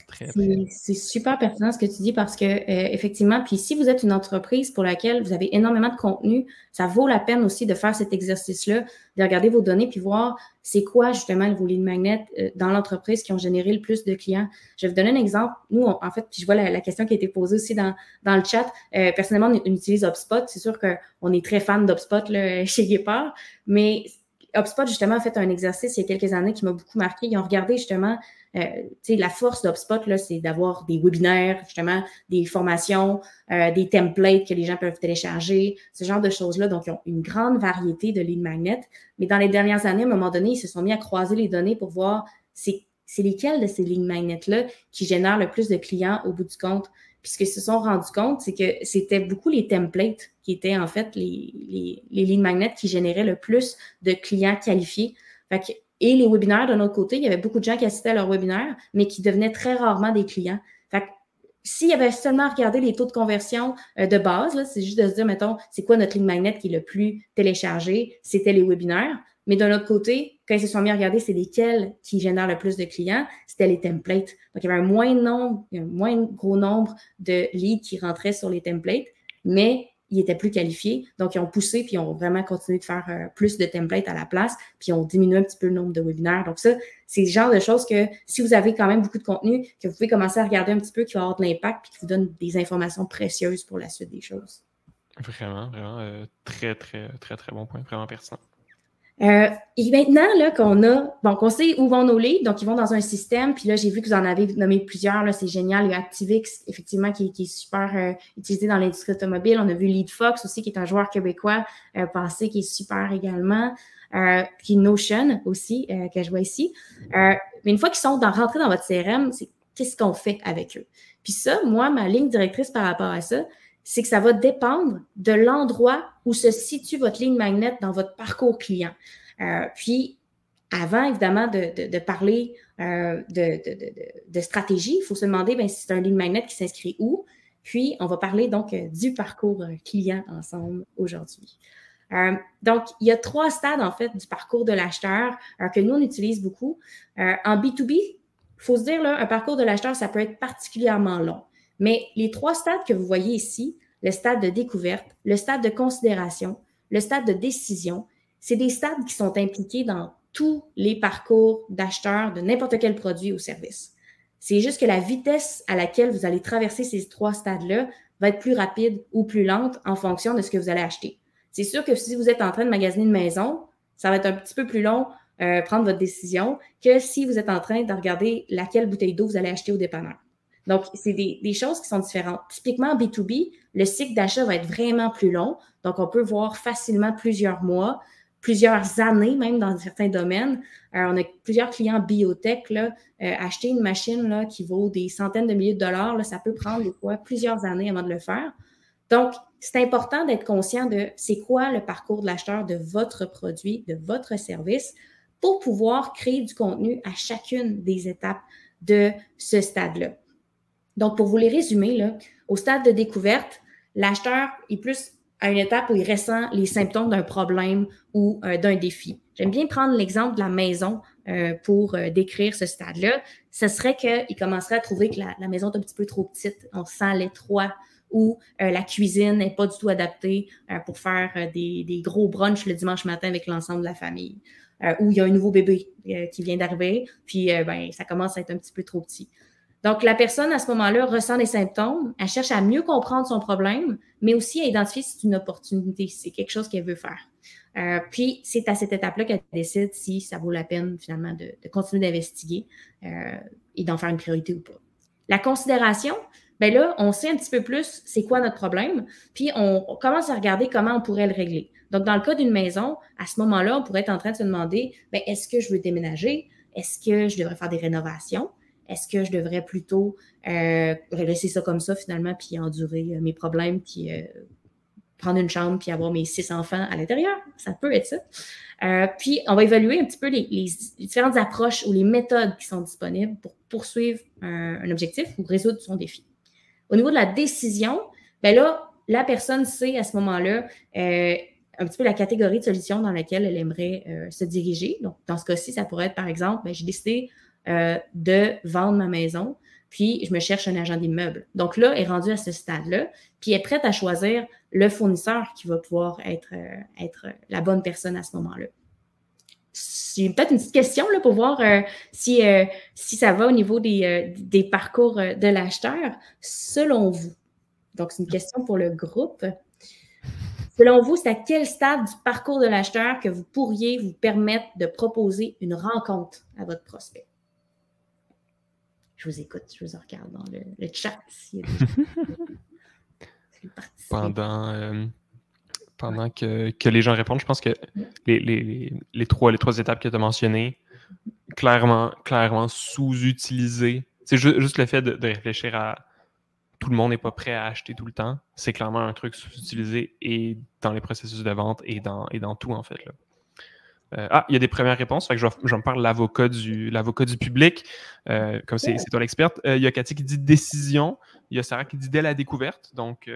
très, très... C'est super pertinent ce que tu dis parce que effectivement, puis si vous êtes une entreprise pour laquelle vous avez énormément de contenu, ça vaut la peine aussi de faire cet exercice-là, de regarder vos données puis voir c'est quoi justement vos lead magnets dans l'entreprise qui ont généré le plus de clients. Je vais vous donner un exemple. Nous, en fait, puis je vois la question qui a été posée aussi dans le chat. Personnellement, on utilise HubSpot. C'est sûr qu'on est très fan d'HubSpot là, chez Guépard, mais HubSpot, justement, a fait un exercice il y a quelques années qui m'a beaucoup marqué. Ils ont regardé justement la force d'HubSpot, là, c'est d'avoir des webinaires, justement, des formations, des templates que les gens peuvent télécharger, ce genre de choses-là. Donc, ils ont une grande variété de lead magnets. Mais dans les dernières années, à un moment donné, ils se sont mis à croiser les données pour voir c'est lesquels de ces lead magnets-là qui génèrent le plus de clients au bout du compte. Puis ce qu'ils se sont rendus compte, c'est que c'était beaucoup les templates qui étaient en fait les lead magnets qui généraient le plus de clients qualifiés. Fait que, et les webinaires, d'un autre côté, il y avait beaucoup de gens qui assistaient à leurs webinaires, mais qui devenaient très rarement des clients. Fait que s'il y avait seulement regardé les taux de conversion de base, là, c'est juste de se dire, mettons, c'est quoi notre lead magnet qui est le plus téléchargé? C'était les webinaires. Mais d'un autre côté, quand ils se sont mis à regarder c'est lesquels qui génèrent le plus de clients, c'était les templates. Donc, il y avait un moins gros nombre de leads qui rentraient sur les templates, mais ils étaient plus qualifiés. Donc, ils ont poussé puis ils ont vraiment continué de faire plus de templates à la place, puis ils ont diminué un petit peu le nombre de webinaires. Donc, ça, c'est le genre de choses que si vous avez quand même beaucoup de contenu, que vous pouvez commencer à regarder un petit peu qui va avoir de l'impact puis qui vous donne des informations précieuses pour la suite des choses. Vraiment, très, très, très, très bon point, vraiment pertinent. Et maintenant, là, qu'on sait où vont nos leads, donc ils vont dans un système, puis là, j'ai vu que vous en avez nommé plusieurs, là, c'est génial. Il y a ActiveX, effectivement, qui est super utilisé dans l'industrie automobile. On a vu LeadFox aussi, qui est un joueur québécois passé, qui est super également. Puis Notion aussi, que je vois ici. Mais une fois qu'ils sont rentrés dans votre CRM, c'est qu'est-ce qu'on fait avec eux? Puis ça, moi, ma ligne directrice par rapport à ça, c'est que ça va dépendre de l'endroit où se situe votre ligne magnet dans votre parcours client. Puis, avant, évidemment, de parler de stratégie, il faut se demander si c'est un ligne magnet qui s'inscrit où. Puis, on va parler donc du parcours client ensemble aujourd'hui. Donc, il y a 3 stades, en fait, du parcours de l'acheteur que nous, on utilise beaucoup. En B2B, il faut se dire, là, un parcours de l'acheteur, ça peut être particulièrement long. Mais les 3 stades que vous voyez ici, le stade de découverte, le stade de considération, le stade de décision, c'est des stades qui sont impliqués dans tous les parcours d'acheteurs de n'importe quel produit ou service. C'est juste que la vitesse à laquelle vous allez traverser ces 3 stades-là va être plus rapide ou plus lente en fonction de ce que vous allez acheter. C'est sûr que si vous êtes en train de magasiner une maison, ça va être un petit peu plus long prendre votre décision que si vous êtes en train de regarder laquelle bouteille d'eau vous allez acheter au dépanneur. Donc, c'est des choses qui sont différentes. Typiquement, en B2B, le cycle d'achat va être vraiment plus long. Donc, on peut voir facilement plusieurs mois, plusieurs années, même dans certains domaines. On a plusieurs clients biotech, là, acheter une machine là, qui vaut des centaines de milliers de dollars, là, ça peut prendre des fois plusieurs années avant de le faire. Donc, c'est important d'être conscient de c'est quoi le parcours de l'acheteur de votre produit, de votre service, pour pouvoir créer du contenu à chacune des étapes de ce stade-là. Donc, pour vous les résumer, là, au stade de découverte, l'acheteur est plus à une étape où il ressent les symptômes d'un problème ou d'un défi. J'aime bien prendre l'exemple de la maison pour décrire ce stade-là. Ce serait qu'il commencerait à trouver que la maison est un petit peu trop petite, on sent l'étroit, ou la cuisine n'est pas du tout adaptée pour faire des gros brunchs le dimanche matin avec l'ensemble de la famille. Ou il y a un nouveau bébé qui vient d'arriver, puis ça commence à être un petit peu trop petit. Donc, la personne, à ce moment-là, ressent les symptômes, elle cherche à mieux comprendre son problème, mais aussi à identifier si c'est une opportunité, si c'est quelque chose qu'elle veut faire. Puis, c'est à cette étape-là qu'elle décide si ça vaut la peine, finalement, de continuer d'investiguer et d'en faire une priorité ou pas. La considération, bien là, on sait un petit peu plus c'est quoi notre problème, puis on commence à regarder comment on pourrait le régler. Donc, dans le cas d'une maison, à ce moment-là, on pourrait être en train de se demander, bien, est-ce que je veux déménager? Est-ce que je devrais faire des rénovations? Est-ce que je devrais plutôt laisser ça comme ça finalement puis endurer mes problèmes puis prendre une chambre puis avoir mes 6 enfants à l'intérieur. Ça peut être ça. Puis, on va évaluer un petit peu les différentes approches ou les méthodes qui sont disponibles pour poursuivre un objectif ou résoudre son défi. Au niveau de la décision, bien là, la personne sait à ce moment-là un petit peu la catégorie de solution dans laquelle elle aimerait se diriger. Donc, dans ce cas-ci, ça pourrait être, par exemple, bien, j'ai décidé de vendre ma maison, puis je me cherche un agent d'immeuble. Donc là, elle est rendue à ce stade-là, puis elle est prête à choisir le fournisseur qui va pouvoir être la bonne personne à ce moment-là. J'ai peut-être une petite question là, pour voir si ça va au niveau des parcours de l'acheteur, selon vous. Donc, c'est une question pour le groupe. Selon vous, c'est à quel stade du parcours de l'acheteur que vous pourriez vous permettre de proposer une rencontre à votre prospect? Je vous écoute, je vous regarde dans le chat. Pendant que les gens répondent, je pense que les trois étapes que tu as mentionnées, clairement sous-utilisées. C'est juste le fait de réfléchir à tout le monde n'est pas prêt à acheter tout le temps. C'est clairement un truc sous-utilisé et dans les processus de vente et dans tout, en fait. Là. Il y a des premières réponses. Fait que je vais me parler l'avocat du public. Comme c'est toi l'experte. Il y a Cathy qui dit décision. Il y a Sarah qui dit dès la découverte. Donc,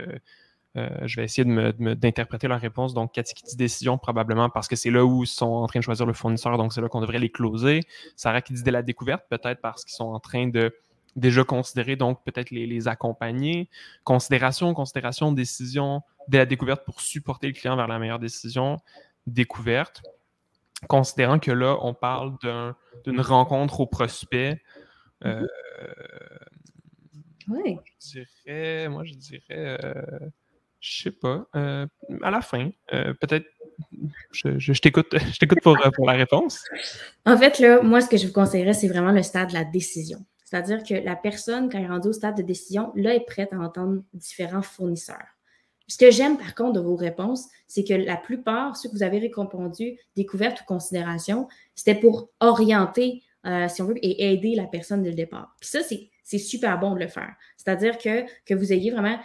je vais essayer d'interpréter leur réponse. Donc, Cathy qui dit décision, probablement parce que c'est là où ils sont en train de choisir le fournisseur. Donc, c'est là qu'on devrait les closer. Sarah qui dit dès la découverte, peut-être parce qu'ils sont en train de déjà considérer, donc peut-être les accompagner. Considération, décision, dès la découverte pour supporter le client vers la meilleure décision. Découverte. Considérant que là, on parle d'une rencontre au prospect. Oui. Moi, je dirais je sais pas. À la fin, peut-être, je t'écoute pour la réponse. En fait, là, moi, ce que je vous conseillerais, c'est vraiment le stade de la décision. C'est-à-dire que la personne, quand elle est rendue au stade de décision, là, est prête à entendre différents fournisseurs. Ce que j'aime, par contre, de vos réponses, c'est que la plupart, ceux que vous avez répondu, découverte ou considération, c'était pour orienter, si on veut, et aider la personne dès le départ. Puis ça, c'est super bon de le faire. C'est-à-dire que vous ayez vraiment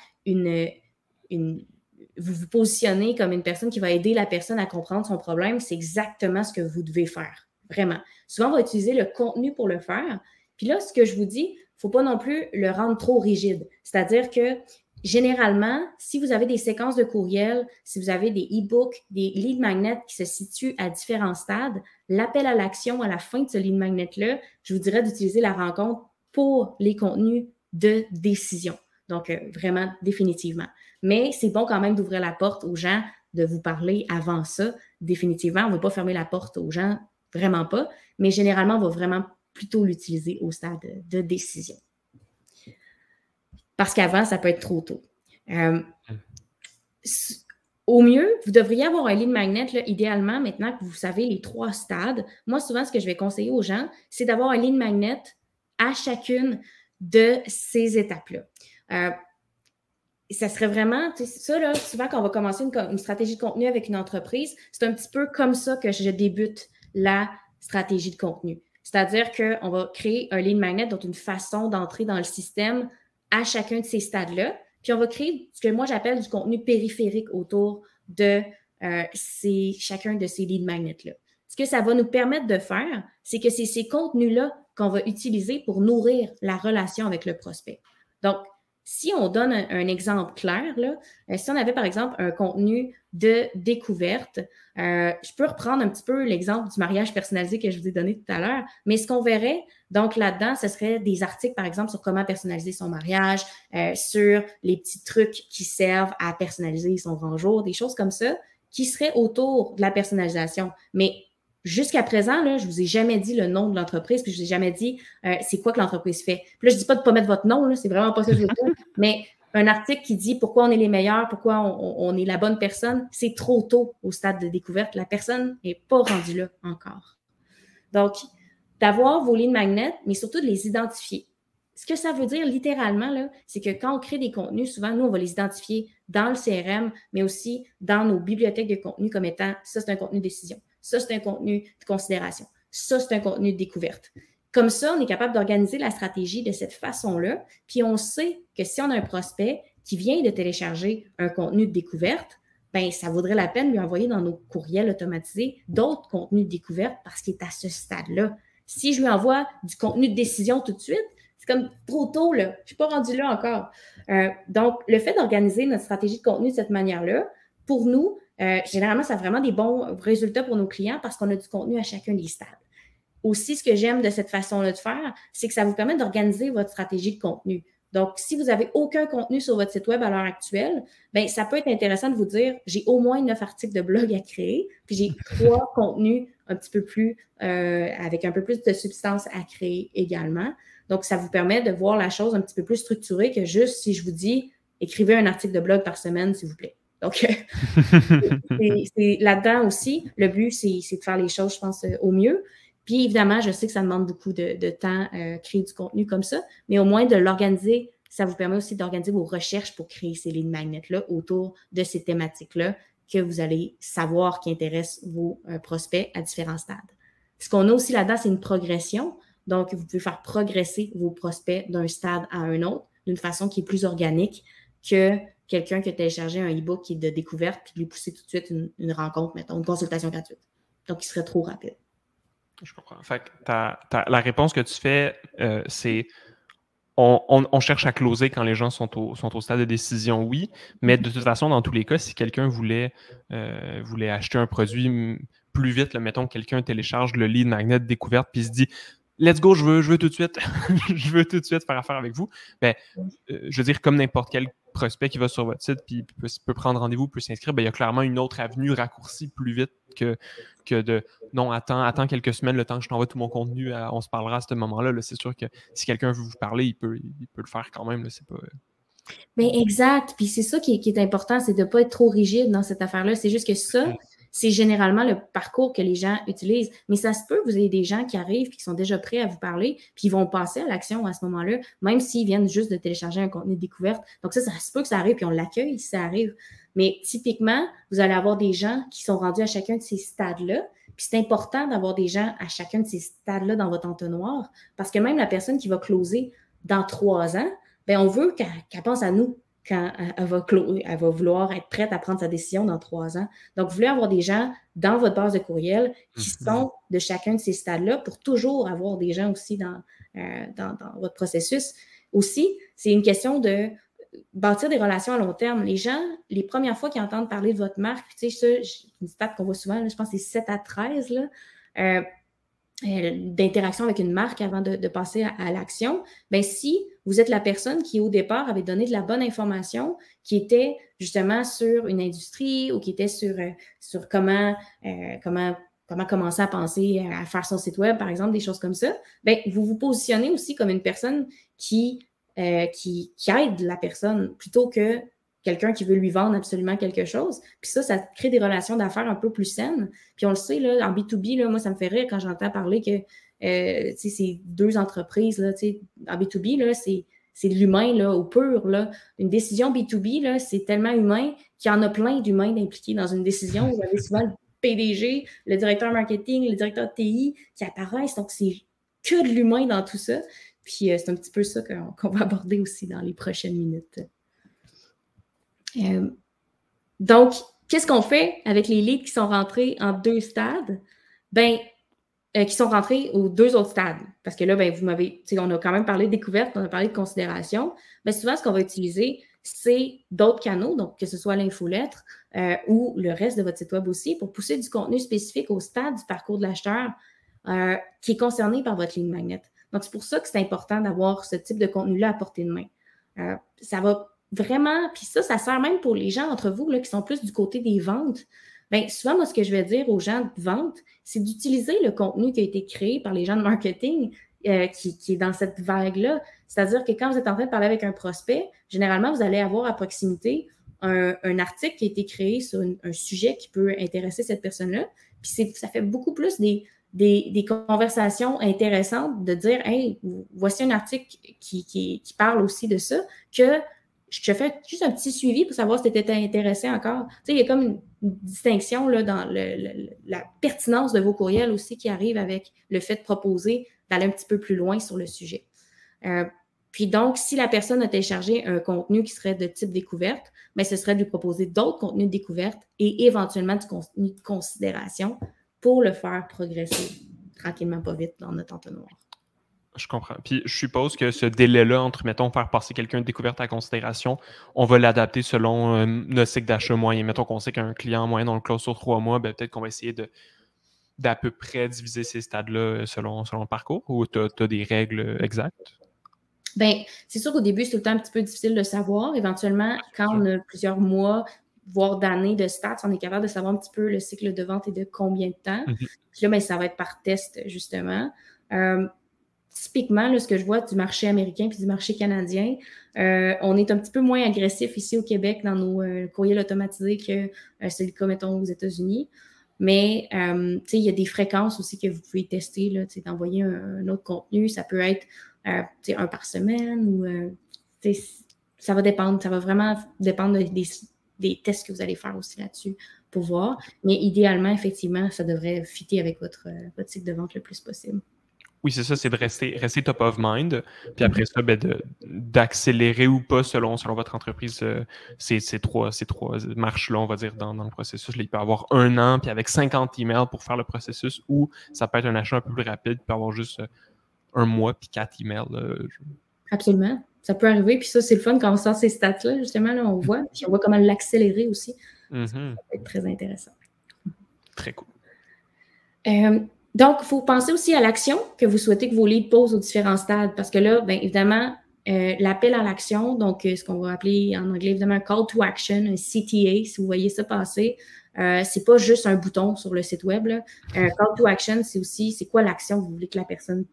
vous vous positionnez comme une personne qui va aider la personne à comprendre son problème, c'est exactement ce que vous devez faire. Vraiment. Souvent, on va utiliser le contenu pour le faire. Puis là, ce que je vous dis, il ne faut pas non plus le rendre trop rigide. C'est-à-dire que généralement, si vous avez des séquences de courriels, si vous avez des e-books, des lead magnets qui se situent à différents stades, l'appel à l'action à la fin de ce lead magnet-là, je vous dirais d'utiliser la rencontre pour les contenus de décision. Donc, vraiment, définitivement. Mais c'est bon quand même d'ouvrir la porte aux gens, de vous parler avant ça. Définitivement, on ne va pas fermer la porte aux gens, vraiment pas. Mais généralement, on va vraiment plutôt l'utiliser au stade de décision. Parce qu'avant, ça peut être trop tôt. Au mieux, vous devriez avoir un lead magnet, là, idéalement, maintenant que vous savez les 3 stades. Moi, souvent, ce que je vais conseiller aux gens, c'est d'avoir un lead magnet à chacune de ces étapes-là. Ça serait vraiment, tu sais, ça, là, souvent, quand on va commencer une stratégie de contenu avec une entreprise, c'est un petit peu comme ça que je débute la stratégie de contenu. C'est-à-dire qu'on va créer un lead magnet, donc une façon d'entrer dans le système à chacun de ces stades-là. Puis on va créer ce que moi j'appelle du contenu périphérique autour de chacun de ces lead magnets-là. Ce que ça va nous permettre de faire, c'est que c'est ces contenus-là qu'on va utiliser pour nourrir la relation avec le prospect. Donc, si on donne un exemple clair, là, si on avait par exemple un contenu de découverte, je peux reprendre un petit peu l'exemple du mariage personnalisé que je vous ai donné tout à l'heure, mais ce qu'on verrait, donc là-dedans, ce serait des articles par exemple sur comment personnaliser son mariage, sur les petits trucs qui servent à personnaliser son grand jour, des choses comme ça, qui seraient autour de la personnalisation. Mais jusqu'à présent, là, je ne vous ai jamais dit le nom de l'entreprise, puis je ne vous ai jamais dit c'est quoi que l'entreprise fait. Puis là, je ne dis pas de ne pas mettre votre nom, là, c'est vraiment pas ça que je veux dire, mais un article qui dit pourquoi on est les meilleurs, pourquoi on est la bonne personne, c'est trop tôt au stade de découverte. La personne n'est pas rendue là encore. Donc, d'avoir vos lead magnets, mais surtout de les identifier. Ce que ça veut dire littéralement, là, c'est que quand on crée des contenus, souvent, nous, on va les identifier dans le CRM, mais aussi dans nos bibliothèques de contenu comme étant ça, c'est un contenu de décision. Ça, c'est un contenu de considération. Ça, c'est un contenu de découverte. Comme ça, on est capable d'organiser la stratégie de cette façon-là. Puis on sait que si on a un prospect qui vient de télécharger un contenu de découverte, ben, ça vaudrait la peine de lui envoyer dans nos courriels automatisés d'autres contenus de découverte parce qu'il est à ce stade-là. Si je lui envoie du contenu de décision tout de suite, c'est comme trop tôt, là. Je ne suis pas rendue là encore. Donc, le fait d'organiser notre stratégie de contenu de cette manière-là, pour nous, généralement, ça a vraiment des bons résultats pour nos clients parce qu'on a du contenu à chacun des stades. Aussi, ce que j'aime de cette façon-là de faire, c'est que ça vous permet d'organiser votre stratégie de contenu. Donc, si vous n'avez aucun contenu sur votre site web à l'heure actuelle, bien, ça peut être intéressant de vous dire, j'ai au moins 9 articles de blog à créer, puis j'ai 3 contenus un petit peu plus, avec un peu plus de substance à créer également. Donc, ça vous permet de voir la chose un petit peu plus structurée que juste si je vous dis, écrivez un article de blog par semaine, s'il vous plaît. Donc, c'est là-dedans aussi, le but, c'est de faire les choses, je pense, au mieux. Puis évidemment, je sais que ça demande beaucoup de temps créer du contenu comme ça, mais au moins de l'organiser, ça vous permet aussi d'organiser vos recherches pour créer ces lignes magnètes-là autour de ces thématiques-là que vous allez savoir qui intéressent vos prospects à différents stades. Ce qu'on a aussi là-dedans, c'est une progression. Donc, vous pouvez faire progresser vos prospects d'un stade à un autre d'une façon qui est plus organique que quelqu'un qui a téléchargé un e-book qui est de découverte puis de lui pousser tout de suite une rencontre, mettons, une consultation gratuite. Donc, il serait trop rapide. Je comprends. Fait que la réponse que tu fais, c'est on cherche à closer quand les gens sont au stade de décision, oui, mais de toute façon, dans tous les cas, si quelqu'un voulait acheter un produit plus vite, là, mettons que quelqu'un télécharge le lead magnet découverte puis se dit let's go, je veux tout de suite, je veux tout de suite faire affaire avec vous. Ben, je veux dire, comme n'importe quel prospect qui va sur votre site puis peut prendre rendez-vous, peut s'inscrire, ben, il y a clairement une autre avenue raccourcie plus vite que de non, attends quelques semaines, le temps que je t'envoie tout mon contenu, on se parlera à ce moment-là. Là, c'est sûr que si quelqu'un veut vous parler, il peut le faire quand même. Là, c'est pas... Mais exact. Puis c'est ça qui est important, c'est de ne pas être trop rigide dans cette affaire-là. C'est juste que ça, c'est généralement le parcours que les gens utilisent. Mais ça se peut que vous ayez des gens qui arrivent et qui sont déjà prêts à vous parler, puis ils vont passer à l'action à ce moment-là, même s'ils viennent juste de télécharger un contenu de découverte. Donc ça se peut que ça arrive, puis on l'accueille si ça arrive. Mais typiquement, vous allez avoir des gens qui sont rendus à chacun de ces stades-là. Puis c'est important d'avoir des gens à chacun de ces stades-là dans votre entonnoir, parce que même la personne qui va closer dans 3 ans, bien, on veut qu'elle pense à nous quand elle va vouloir être prête à prendre sa décision dans 3 ans. Donc, vous voulez avoir des gens dans votre base de courriel qui sont de chacun de ces stades-là pour toujours avoir des gens aussi dans votre processus. Aussi, c'est une question de bâtir des relations à long terme. Les gens, les premières fois qu'ils entendent parler de votre marque, tu sais, ça, une stat qu'on voit souvent, là, je pense que c'est 7 à 13, là, d'interaction avec une marque avant de passer à l'action, bien, si vous êtes la personne qui, au départ, avait donné de la bonne information, qui était justement sur une industrie ou qui était sur comment commencer à penser à faire son site web, par exemple, des choses comme ça, bien, vous vous positionnez aussi comme une personne qui aide la personne plutôt que quelqu'un qui veut lui vendre absolument quelque chose. Puis ça crée des relations d'affaires un peu plus saines. Puis on le sait, là, en B2B, là, moi, ça me fait rire quand j'entends parler que c'est 2 entreprises. Là, en B2B, là, c'est de l'humain là, au pur. Là. Une décision B2B, là, c'est tellement humain qu'il y en a plein d'humains impliqués dans une décision. Vous avez souvent le PDG, le directeur marketing, le directeur TI qui apparaissent. Donc, c'est que de l'humain dans tout ça. Puis c'est un petit peu ça qu'on va aborder aussi dans les prochaines minutes. Donc, qu'est-ce qu'on fait avec les leads qui sont rentrés en 2 stades? Bien, qui sont rentrés aux 2 autres stades. Parce que là, bien, on a quand même parlé de découverte, on a parlé de considération. Mais souvent, ce qu'on va utiliser, c'est d'autres canaux, donc que ce soit l'infolettre ou le reste de votre site web aussi, pour pousser du contenu spécifique au stade du parcours de l'acheteur qui est concerné par votre ligne magnet. Donc, c'est pour ça que c'est important d'avoir ce type de contenu-là à portée de main. Ça va vraiment, puis ça sert même pour les gens d'entre vous là, qui sont plus du côté des ventes. Bien, souvent, moi, ce que je vais dire aux gens de vente, c'est d'utiliser le contenu qui a été créé par les gens de marketing qui est dans cette vague-là. C'est-à-dire que quand vous êtes en train de parler avec un prospect, généralement, vous allez avoir à proximité un article qui a été créé sur un sujet qui peut intéresser cette personne-là. Puis ça fait beaucoup plus des conversations intéressantes de dire « Hey, voici un article qui parle aussi de ça » que je te fais juste un petit suivi pour savoir si tu étais intéressé encore. Tu sais, il y a comme une distinction là, dans la pertinence de vos courriels aussi qui arrive avec le fait de proposer d'aller un petit peu plus loin sur le sujet. Puis donc, si la personne a téléchargé un contenu qui serait de type découverte, bien, ce serait de lui proposer d'autres contenus de découverte et éventuellement du contenu de considération pour le faire progresser tranquillement, pas vite dans notre entonnoir. Je comprends. Puis je suppose que ce délai-là entre, mettons, faire passer quelqu'un de découverte à considération, on va l'adapter selon notre cycle d'achat moyen. Mettons qu'on sait qu'un client moyen dans le close sur 3 mois, ben, peut-être qu'on va essayer d'à peu près diviser ces stades-là selon le parcours, ou tu as des règles exactes? Bien, c'est sûr qu'au début, c'est tout le temps un petit peu difficile de savoir. Éventuellement, quand on a plusieurs mois, voire d'années de stats, on est capable de savoir un petit peu le cycle de vente et de combien de temps. Puis là, bien, ça va être par test, justement. Typiquement, là, ce que je vois du marché américain puis du marché canadien, on est un petit peu moins agressif ici au Québec dans nos courriels automatisés que c'est le cas, mettons, aux États-Unis. Mais, il y a des fréquences aussi que vous pouvez tester, là, d'envoyer un autre contenu. Ça peut être un par semaine ou ça va dépendre. Ça va vraiment dépendre des tests que vous allez faire aussi là-dessus pour voir. Mais idéalement, effectivement, ça devrait fitter avec votre cycle de vente le plus possible. Oui, c'est ça, c'est de rester top of mind. Puis après ça, ben d'accélérer ou pas selon votre entreprise ces trois marches-là, on va dire, dans le processus. Là, il peut y avoir 1 an, puis avec 50 emails pour faire le processus, ou ça peut être un achat un peu plus rapide, puis avoir juste 1 mois, puis 4 emails. Absolument. Ça peut arriver, puis ça, c'est le fun quand on sort ces stats-là, justement, là, on voit, puis on voit comment l'accélérer aussi. Ça peut être très intéressant. Très cool. Donc, il faut penser aussi à l'action que vous souhaitez que vos leads posent aux différents stades, parce que là, bien évidemment, l'appel à l'action, donc ce qu'on va appeler en anglais évidemment un call to action, un CTA, si vous voyez ça passer, c'est pas juste un bouton sur le site web. Là. Call to action, c'est aussi c'est quoi l'action que vous voulez que la personne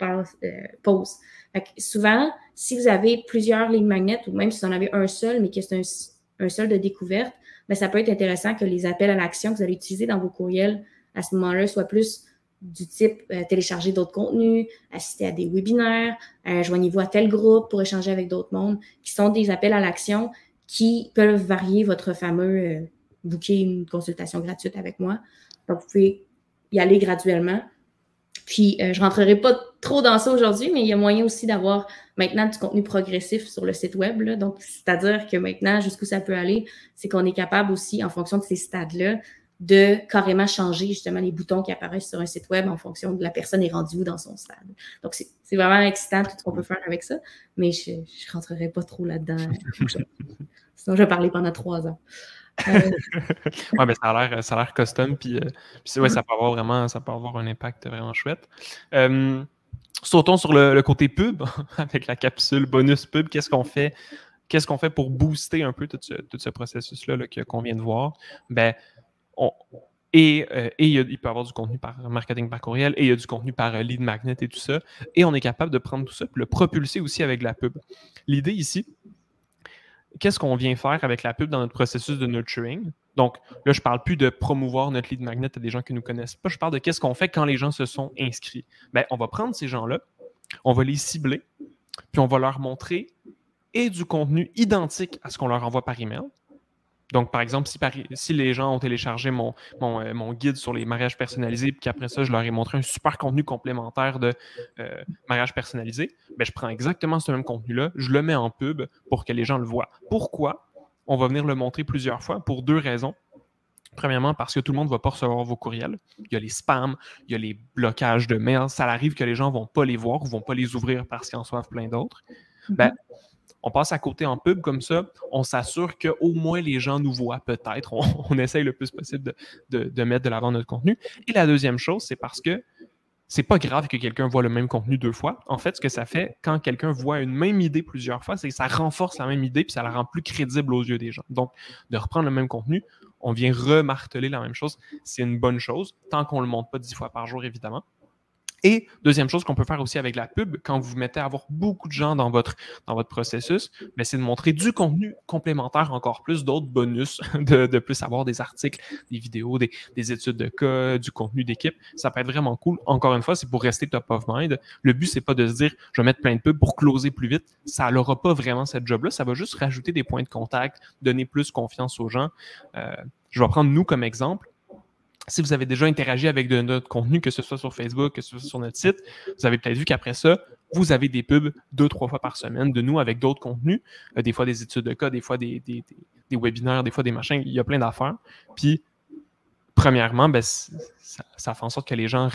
pose. Fait que souvent, si vous avez plusieurs lignes magnets, ou même si vous en avez un seul, mais que c'est un seul de découverte, bien, ça peut être intéressant que les appels à l'action que vous allez utiliser dans vos courriels à ce moment-là soient plus du type télécharger d'autres contenus, assister à des webinaires, joignez-vous à tel groupe pour échanger avec d'autres mondes, qui sont des appels à l'action qui peuvent varier votre fameux booker une consultation gratuite avec moi. Donc, vous pouvez y aller graduellement. Puis, je ne rentrerai pas trop dans ça aujourd'hui, mais il y a moyen aussi d'avoir maintenant du contenu progressif sur le site web. Là. Donc, c'est-à-dire que maintenant, jusqu'où ça peut aller, c'est qu'on est capable aussi, en fonction de ces stades-là, de carrément changer justement les boutons qui apparaissent sur un site web en fonction de la personne est rendue où dans son stade. Donc, c'est vraiment excitant tout ce qu'on peut faire avec ça, mais je ne rentrerai pas trop là-dedans. Sinon, je vais parler pendant 3 ans. Ouais, ben, ça a l'air custom, puis ouais, ça peut avoir un impact vraiment chouette. Sautons sur le côté pub, avec la capsule bonus pub. Qu'est-ce qu'on fait pour booster un peu tout ce processus-là qu'on vient de voir? Ben, il peut y avoir du contenu par marketing par courriel et il y a du contenu par lead magnet et tout ça. Et on est capable de prendre tout ça et le propulser aussi avec la pub. L'idée ici, qu'est-ce qu'on vient faire avec la pub dans notre processus de nurturing? Donc, là, je ne parle plus de promouvoir notre lead magnet à des gens qui ne nous connaissent pas. Je parle de qu'est-ce qu'on fait quand les gens se sont inscrits. Ben, on va prendre ces gens-là, on va les cibler, puis on va leur montrer et du contenu identique à ce qu'on leur envoie par email. Donc, par exemple, si les gens ont téléchargé mon guide sur les mariages personnalisés, puis qu'après ça, je leur ai montré un super contenu complémentaire de mariage personnalisé, ben, je prends exactement ce même contenu-là, je le mets en pub pour que les gens le voient. Pourquoi? On va venir le montrer plusieurs fois pour 2 raisons. Premièrement, parce que tout le monde ne va pas recevoir vos courriels. Il y a les spams, il y a les blocages de mails. Ça arrive que les gens ne vont pas les voir ou ne vont pas les ouvrir parce qu'ils en reçoivent plein d'autres. Ben, on passe à côté en pub comme ça, on s'assure qu'au moins les gens nous voient peut-être. On essaye le plus possible de mettre de l'avant notre contenu. Et la deuxième chose, c'est parce que c'est pas grave que quelqu'un voit le même contenu 2 fois. En fait, ce que ça fait quand quelqu'un voit une même idée plusieurs fois, c'est que ça renforce la même idée puis ça la rend plus crédible aux yeux des gens. Donc, de reprendre le même contenu, on vient remarteler la même chose. C'est une bonne chose, tant qu'on ne le montre pas 10 fois par jour, évidemment. Et deuxième chose qu'on peut faire aussi avec la pub, quand vous vous mettez à avoir beaucoup de gens dans votre processus, ben, c'est de montrer du contenu complémentaire, encore plus, d'autres bonus, de plus avoir des articles, des vidéos, des études de cas, du contenu d'équipe. Ça peut être vraiment cool. Encore une fois, c'est pour rester top of mind. Le but, c'est pas de se dire, je vais mettre plein de pubs pour closer plus vite. Ça n'aura pas vraiment cette job-là. Ça va juste rajouter des points de contact, donner plus confiance aux gens. Je vais prendre nous comme exemple. Si vous avez déjà interagi avec de notre contenu, que ce soit sur Facebook, que ce soit sur notre site, vous avez peut-être vu qu'après ça, vous avez des pubs 2-3 fois par semaine de nous avec d'autres contenus, des fois des études de cas, des fois des webinaires, des fois des machins, il y a plein d'affaires. Puis, premièrement, ben, ça fait en sorte que les gens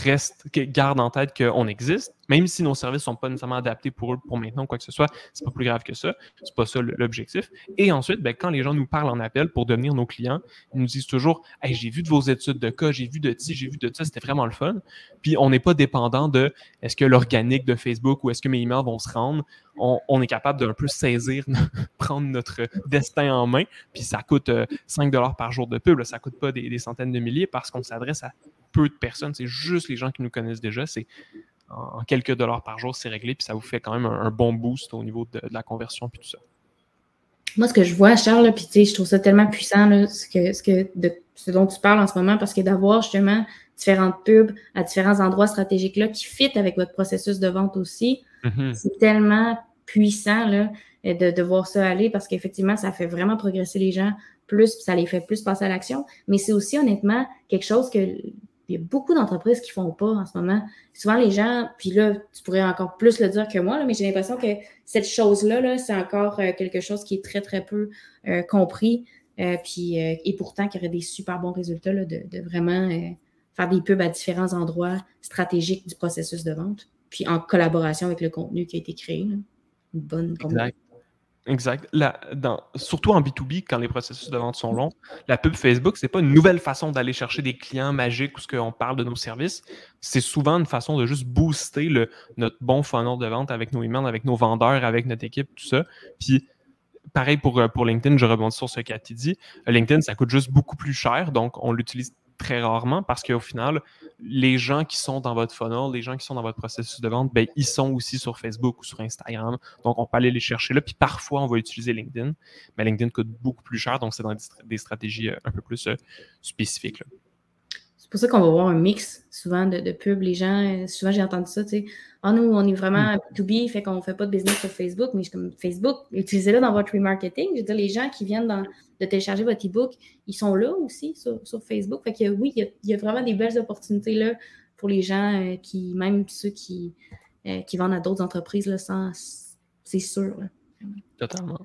gardent en tête qu'on existe, même si nos services ne sont pas nécessairement adaptés pour eux pour maintenant ou quoi que ce soit, c'est pas plus grave que ça. C'est pas ça l'objectif. Et ensuite, ben, quand les gens nous parlent en appel pour devenir nos clients, ils nous disent toujours « Hey, j'ai vu de vos études de cas, j'ai vu de ci, j'ai vu de ça, c'était vraiment le fun. » Puis on n'est pas dépendant de est-ce que l'organique de Facebook ou est-ce que mes emails vont se rendre. On est capable d'un peu saisir, prendre notre destin en main, puis ça coûte 5 $ par jour de pub. Là, ça ne coûte pas des centaines de milliers parce qu'on s'adresse à peu de personnes. C'est juste les gens qui nous connaissent déjà. C'est en quelques dollars par jour, c'est réglé, puis ça vous fait quand même un bon boost au niveau de la conversion, puis tout ça. Moi, ce que je vois, Charles, puis tu sais, je trouve ça tellement puissant, là, ce dont tu parles en ce moment, parce que d'avoir justement différentes pubs à différents endroits stratégiques là, qui fit avec votre processus de vente aussi, c'est tellement puissant là, de voir ça aller, parce qu'effectivement, ça fait vraiment progresser les gens plus, puis ça les fait plus passer à l'action. Mais c'est aussi honnêtement quelque chose que il y a beaucoup d'entreprises qui ne font pas en ce moment. Souvent, les gens, puis là, tu pourrais encore plus le dire que moi, là, mais j'ai l'impression que cette chose-là, là, c'est encore quelque chose qui est très, très peu compris. Et pourtant, qu'il y aurait des super bons résultats là, de vraiment faire des pubs à différents endroits stratégiques du processus de vente, puis en collaboration avec le contenu qui a été créé. Là. Une bonne combinaison. Exact. Surtout en B2B, quand les processus de vente sont longs, la pub Facebook, c'est pas une nouvelle façon d'aller chercher des clients magiques ou ce qu'on parle de nos services. C'est souvent une façon de juste booster notre bon funnel de vente avec nos emails, avec nos vendeurs, avec notre équipe, tout ça. Puis, pareil pour LinkedIn, je rebondis sur ce qu'a dit. LinkedIn, ça coûte juste beaucoup plus cher, donc on l'utilise très rarement parce qu'au final, les gens qui sont dans votre funnel, les gens qui sont dans votre processus de vente, ben, ils sont aussi sur Facebook ou sur Instagram. Donc, on peut aller les chercher là. Puis parfois, on va utiliser LinkedIn. Mais LinkedIn coûte beaucoup plus cher. Donc, c'est dans des stratégies un peu plus spécifiques. Là. C'est pour ça qu'on va voir un mix souvent de pubs. Les gens, souvent j'ai entendu ça, tu sais. Ah, nous, on est vraiment B2B, fait qu'on ne fait pas de business sur Facebook, mais comme Facebook, utilisez-le dans votre remarketing. Je veux dire, les gens qui viennent de télécharger votre e-book, ils sont là aussi sur Facebook. Fait que oui, il y a vraiment des belles opportunités là pour les gens même ceux qui vendent à d'autres entreprises, là, c'est sûr. Là. Totalement.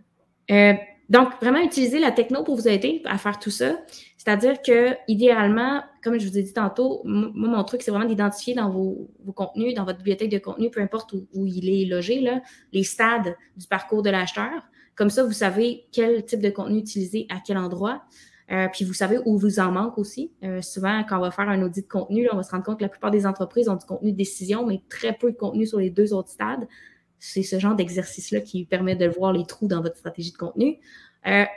Donc, vraiment utiliser la techno pour vous aider à faire tout ça. C'est-à-dire que, idéalement, comme je vous ai dit tantôt, moi, mon truc, c'est vraiment d'identifier dans vos contenus, dans votre bibliothèque de contenu, peu importe où il est logé, là, les stades du parcours de l'acheteur. Comme ça, vous savez quel type de contenu utiliser à quel endroit. Puis vous savez où vous en manque aussi. Souvent, quand on va faire un audit de contenu, là, on va se rendre compte que la plupart des entreprises ont du contenu de décision, mais très peu de contenu sur les 2 autres stades. C'est ce genre d'exercice-là qui permet de voir les trous dans votre stratégie de contenu.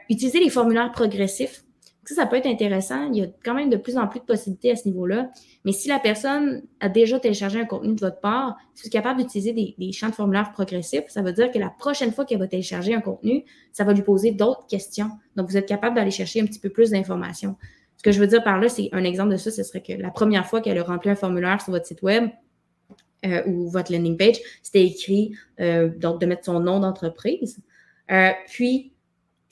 Utilisez les formulaires progressifs. Ça peut être intéressant. Il y a quand même de plus en plus de possibilités à ce niveau-là. Mais si la personne a déjà téléchargé un contenu de votre part, si vous êtes capable d'utiliser des champs de formulaires progressifs, ça veut dire que la prochaine fois qu'elle va télécharger un contenu, ça va lui poser d'autres questions. Donc, vous êtes capable d'aller chercher un petit peu plus d'informations. Ce que je veux dire par là, c'est un exemple de ça, ce serait que la première fois qu'elle a rempli un formulaire sur votre site web, ou votre landing page, c'était écrit donc de mettre son nom d'entreprise. Puis,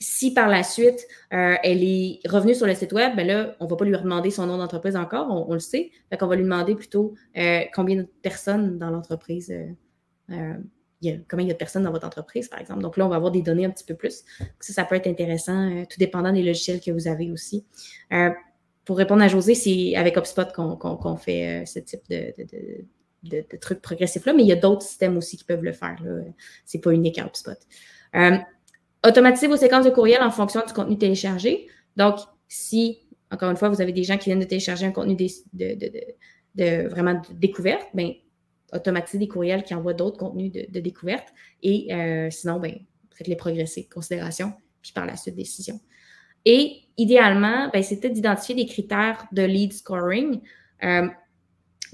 si par la suite, elle est revenue sur le site web, ben là, on ne va pas lui demander son nom d'entreprise encore, on le sait. Fait qu'on va lui demander plutôt combien de personnes dans l'entreprise, combien il y a de personnes dans votre entreprise, par exemple. Donc là, on va avoir des données un petit peu plus. Ça peut être intéressant, tout dépendant des logiciels que vous avez aussi. Pour répondre à José, c'est avec HubSpot qu'on fait ce type de trucs progressifs-là, mais il y a d'autres systèmes aussi qui peuvent le faire. Ce n'est pas unique à HubSpot. Automatisez vos séquences de courriel en fonction du contenu téléchargé. Donc, si, encore une fois, vous avez des gens qui viennent de télécharger un contenu vraiment de découverte, bien, automatisez des courriels qui envoient d'autres contenus de découverte et sinon, bien, faites-les progresser, considération, puis par la suite, décision. Et idéalement, bien, c'est peut-être d'identifier des critères de lead scoring.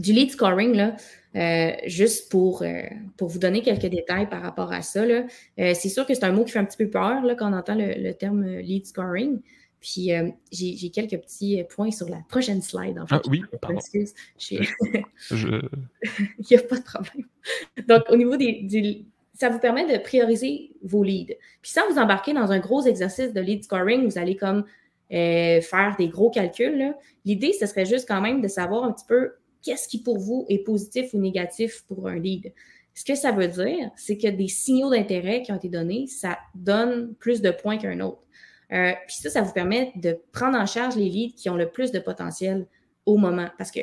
Du lead scoring, là, juste pour vous donner quelques détails par rapport à ça, là, c'est sûr que c'est un mot qui fait un petit peu peur là, quand on entend le terme lead scoring. Puis, j'ai quelques petits points sur la prochaine slide. En fait. Ah oui, pardon. Excuse. Il n'y a pas de problème. Donc, au niveau ça vous permet de prioriser vos leads. Puis, sans vous embarquer dans un gros exercice de lead scoring, vous allez comme faire des gros calculs. Là. L'idée, ce serait juste quand même de savoir un petit peu qu'est-ce qui, pour vous, est positif ou négatif pour un lead. Ce que ça veut dire, c'est que des signaux d'intérêt qui ont été donnés, ça donne plus de points qu'un autre. Puis ça vous permet de prendre en charge les leads qui ont le plus de potentiel au moment. Parce que,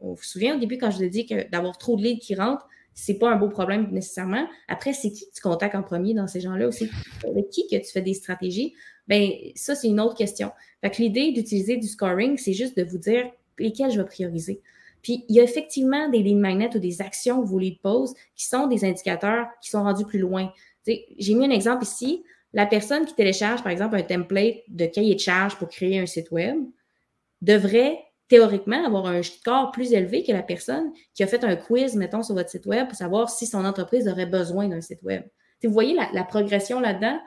on se souvient au début, quand je vous ai dit que d'avoir trop de leads qui rentrent, c'est pas un beau problème nécessairement. Après, c'est qui tu contactes en premier dans ces gens-là aussi? Avec qui que tu fais des stratégies? Bien, ça, c'est une autre question. Fait que l'idée d'utiliser du scoring, c'est juste de vous dire lesquels je vais prioriser. Puis, il y a effectivement des lignes magnètes ou des actions que vos leads posent qui sont des indicateurs qui sont rendus plus loin. J'ai mis un exemple ici. La personne qui télécharge, par exemple, un template de cahier de charge pour créer un site web devrait théoriquement avoir un score plus élevé que la personne qui a fait un quiz, mettons, sur votre site web pour savoir si son entreprise aurait besoin d'un site web. Vous voyez la progression là-dedans?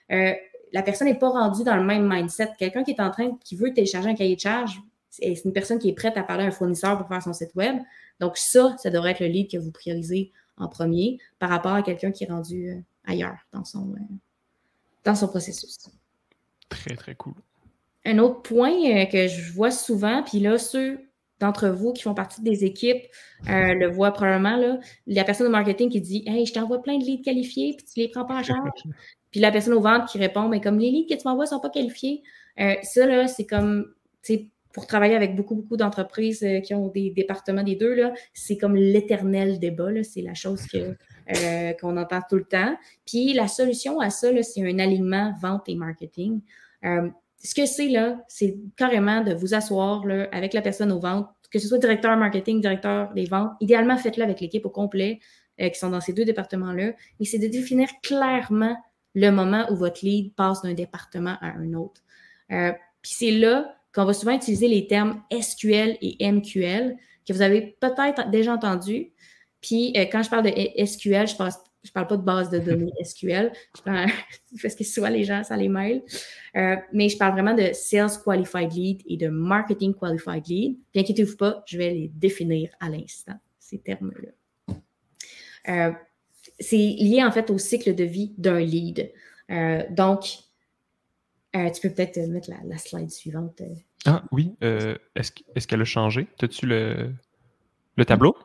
La personne n'est pas rendue dans le même mindset. Quelqu'un qui veut télécharger un cahier de charge, c'est une personne qui est prête à parler à un fournisseur pour faire son site web. Donc ça devrait être le lead que vous priorisez en premier par rapport à quelqu'un qui est rendu ailleurs dans son processus. Très, très cool. Un autre point que je vois souvent, puis là, ceux d'entre vous qui font partie des équipes le voient probablement, là, la personne au marketing qui dit « Hey, je t'envoie plein de leads qualifiés, puis tu les prends pas en charge. » Puis la personne aux ventes qui répond « Mais comme les leads que tu m'envoies ne sont pas qualifiés. » Ça, là, c'est comme, tu sais, pour travailler avec beaucoup, beaucoup d'entreprises qui ont des départements des deux, là, c'est comme l'éternel débat. Là, c'est la chose qu'on entend tout le temps. Puis la solution à ça, là, c'est un alignement vente et marketing. Ce que c'est, là, c'est carrément de vous asseoir là, avec la personne aux ventes, que ce soit directeur marketing, directeur des ventes. Idéalement, faites-le avec l'équipe au complet qui sont dans ces deux départements-là. Mais c'est de définir clairement le moment où votre lead passe d'un département à un autre. Puis c'est là qu'on va souvent utiliser les termes SQL et MQL que vous avez peut-être déjà entendu. Puis quand je parle de SQL, je parle pas de base de données SQL, parce que souvent les gens, ça les mêle. Mais je parle vraiment de Sales Qualified Lead et de Marketing Qualified Lead. Puis inquiétez-vous pas, je vais les définir à l'instant, ces termes-là. C'est lié en fait au cycle de vie d'un lead. Donc, tu peux peut-être mettre la slide suivante. Ah oui, est-ce qu'elle a changé? As-tu le tableau?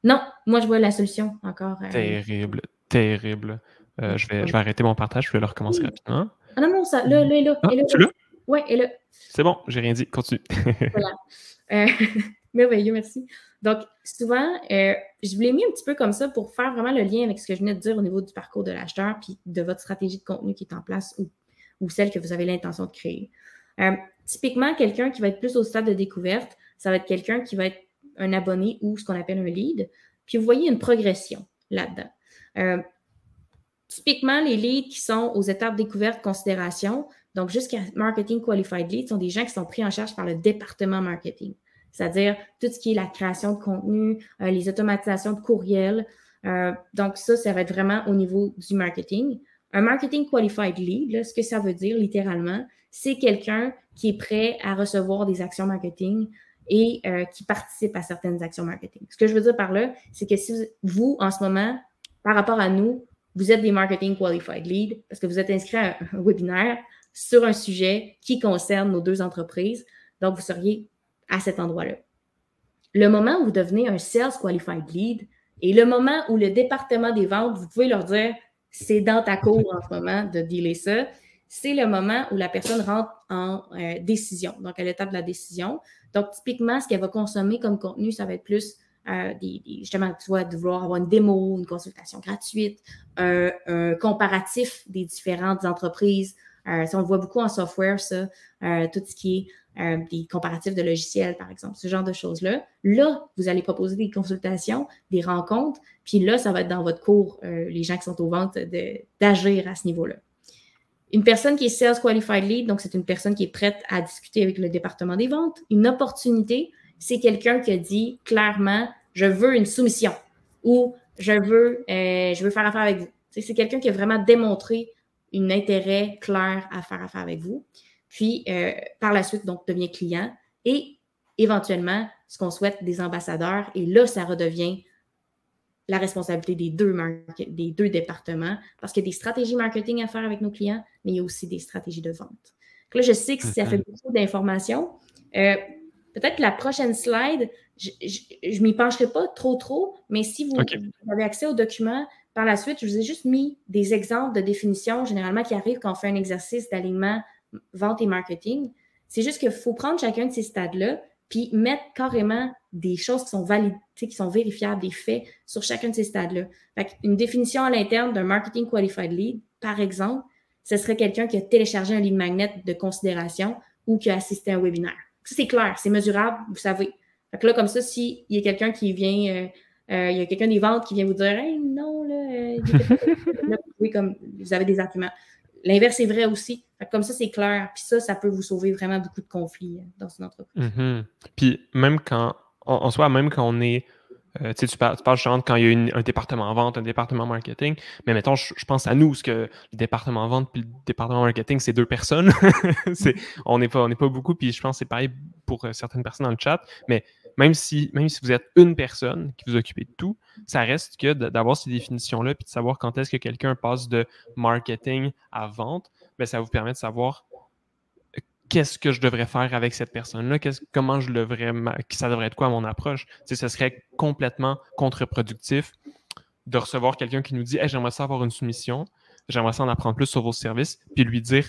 Non, moi je vois la solution encore. Terrible, terrible. Je vais arrêter mon partage, je vais le recommencer rapidement. Ah non, ça, là, elle est là. Ah, tu l'as? Oui, elle est là. C'est bon, j'ai rien dit, continue. Voilà. Merveilleux, merci. Donc, souvent, je vous l'ai mis un petit peu comme ça pour faire vraiment le lien avec ce que je venais de dire au niveau du parcours de l'acheteur puis de votre stratégie de contenu qui est en place ou celle que vous avez l'intention de créer. Typiquement, quelqu'un qui va être plus au stade de découverte, ça va être quelqu'un qui va être un abonné ou ce qu'on appelle un lead. Puis vous voyez une progression là-dedans. Typiquement, les leads qui sont aux étapes découverte, considération, donc jusqu'à Marketing Qualified Lead, sont des gens qui sont pris en charge par le département marketing. C'est-à-dire tout ce qui est la création de contenu, les automatisations de courriels. Donc ça va être vraiment au niveau du marketing. Un Marketing Qualified Lead, là, ce que ça veut dire littéralement, c'est quelqu'un qui est prêt à recevoir des actions marketing et qui participe à certaines actions marketing. Ce que je veux dire par là, c'est que si vous, en ce moment, par rapport à nous, vous êtes des Marketing Qualified Lead parce que vous êtes inscrit à un webinaire sur un sujet qui concerne nos deux entreprises, donc vous seriez à cet endroit-là. Le moment où vous devenez un Sales Qualified Lead et le moment où le département des ventes, vous pouvez leur dire « c'est dans ta cour en ce moment de dealer ça », c'est le moment où la personne rentre en décision, donc à l'étape de la décision. Donc, typiquement, ce qu'elle va consommer comme contenu, ça va être plus justement, tu vois, de vouloir avoir une démo, une consultation gratuite, un comparatif des différentes entreprises. Ça, on le voit beaucoup en software, ça, tout ce qui est des comparatifs de logiciels, par exemple, ce genre de choses-là. Là, vous allez proposer des consultations, des rencontres, puis là, ça va être dans votre cours, les gens qui sont aux ventes, d'agir à ce niveau-là. Une personne qui est Sales Qualified Lead, donc c'est une personne qui est prête à discuter avec le département des ventes. Une opportunité, c'est quelqu'un qui a dit clairement « je veux une soumission » ou « je veux faire affaire avec vous ». C'est quelqu'un qui a vraiment démontré un intérêt clair à faire affaire avec vous. Puis, par la suite, donc, devient client et éventuellement, ce qu'on souhaite, des ambassadeurs. Et là, ça redevient la responsabilité des deux départements parce qu'il y a des stratégies marketing à faire avec nos clients, mais il y a aussi des stratégies de vente. Donc là, je sais que ça fait beaucoup d'informations. peut-être que la prochaine slide, je m'y pencherai pas trop, mais si vous avez accès aux documents, par la suite, je vous ai juste mis des exemples de définitions généralement qui arrivent quand on fait un exercice d'alignement vente et marketing. C'est juste qu'il faut prendre chacun de ces stades-là puis mettre carrément des choses qui sont validées, qui sont vérifiables, des faits sur chacun de ces stades-là. Une définition à l'interne d'un marketing qualified lead, par exemple, ce serait quelqu'un qui a téléchargé un lead magnet de considération ou qui a assisté à un webinaire. Ça, c'est clair, c'est mesurable, vous savez. Fait que là, comme ça, s'il y a quelqu'un qui vient, il y a quelqu'un des ventes qui vient vous dire « Hey, non, là, vous avez des arguments. » L'inverse est vrai aussi. Fait que comme ça, c'est clair. Puis ça peut vous sauver vraiment beaucoup de conflits dans une entreprise. Puis même quand, en soi, même quand on est, tu parles justement quand il y a un département vente, un département marketing, mais mettons, je pense à nous, parce que le département vente puis le département marketing, c'est 2 personnes. On n'est pas beaucoup, puis je pense que c'est pareil pour certaines personnes dans le chat, mais même si vous êtes une personne qui vous occupe de tout, ça reste que d'avoir ces définitions-là puis de savoir quand est-ce que quelqu'un passe de marketing à vente, bien, ça vous permet de savoir qu'est-ce que je devrais faire avec cette personne-là, comment ça devrait être quoi mon approche. Ce serait complètement contre-productif de recevoir quelqu'un qui nous dit hey, « j'aimerais ça avoir une soumission, j'aimerais ça en apprendre plus sur vos services », puis lui dire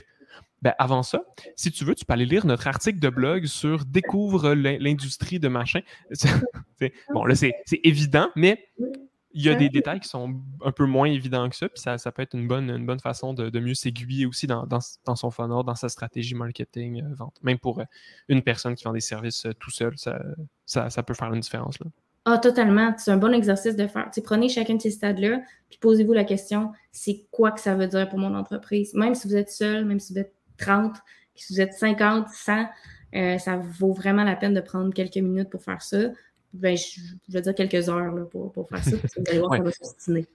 ben, avant ça, si tu veux, tu peux aller lire notre article de blog sur Découvre l'industrie de machin. Bon, là, c'est évident, mais il y a des détails qui sont un peu moins évidents que ça, puis ça peut être une bonne façon de mieux s'aiguiller aussi dans son funnel, dans sa stratégie marketing, vente. Même pour une personne qui vend des services tout seul, ça peut faire une différence, là. Ah, totalement. C'est un bon exercice de faire. Prenez chacun de ces stades-là, puis posez-vous la question, c'est quoi que ça veut dire pour mon entreprise? Même si vous êtes seul, même si vous êtes 30, si vous êtes 50, 100, ça vaut vraiment la peine de prendre quelques minutes pour faire ça. Ben, je vais dire quelques heures là, pour faire ça, parce que vous allez voir, ça va s'obstiner.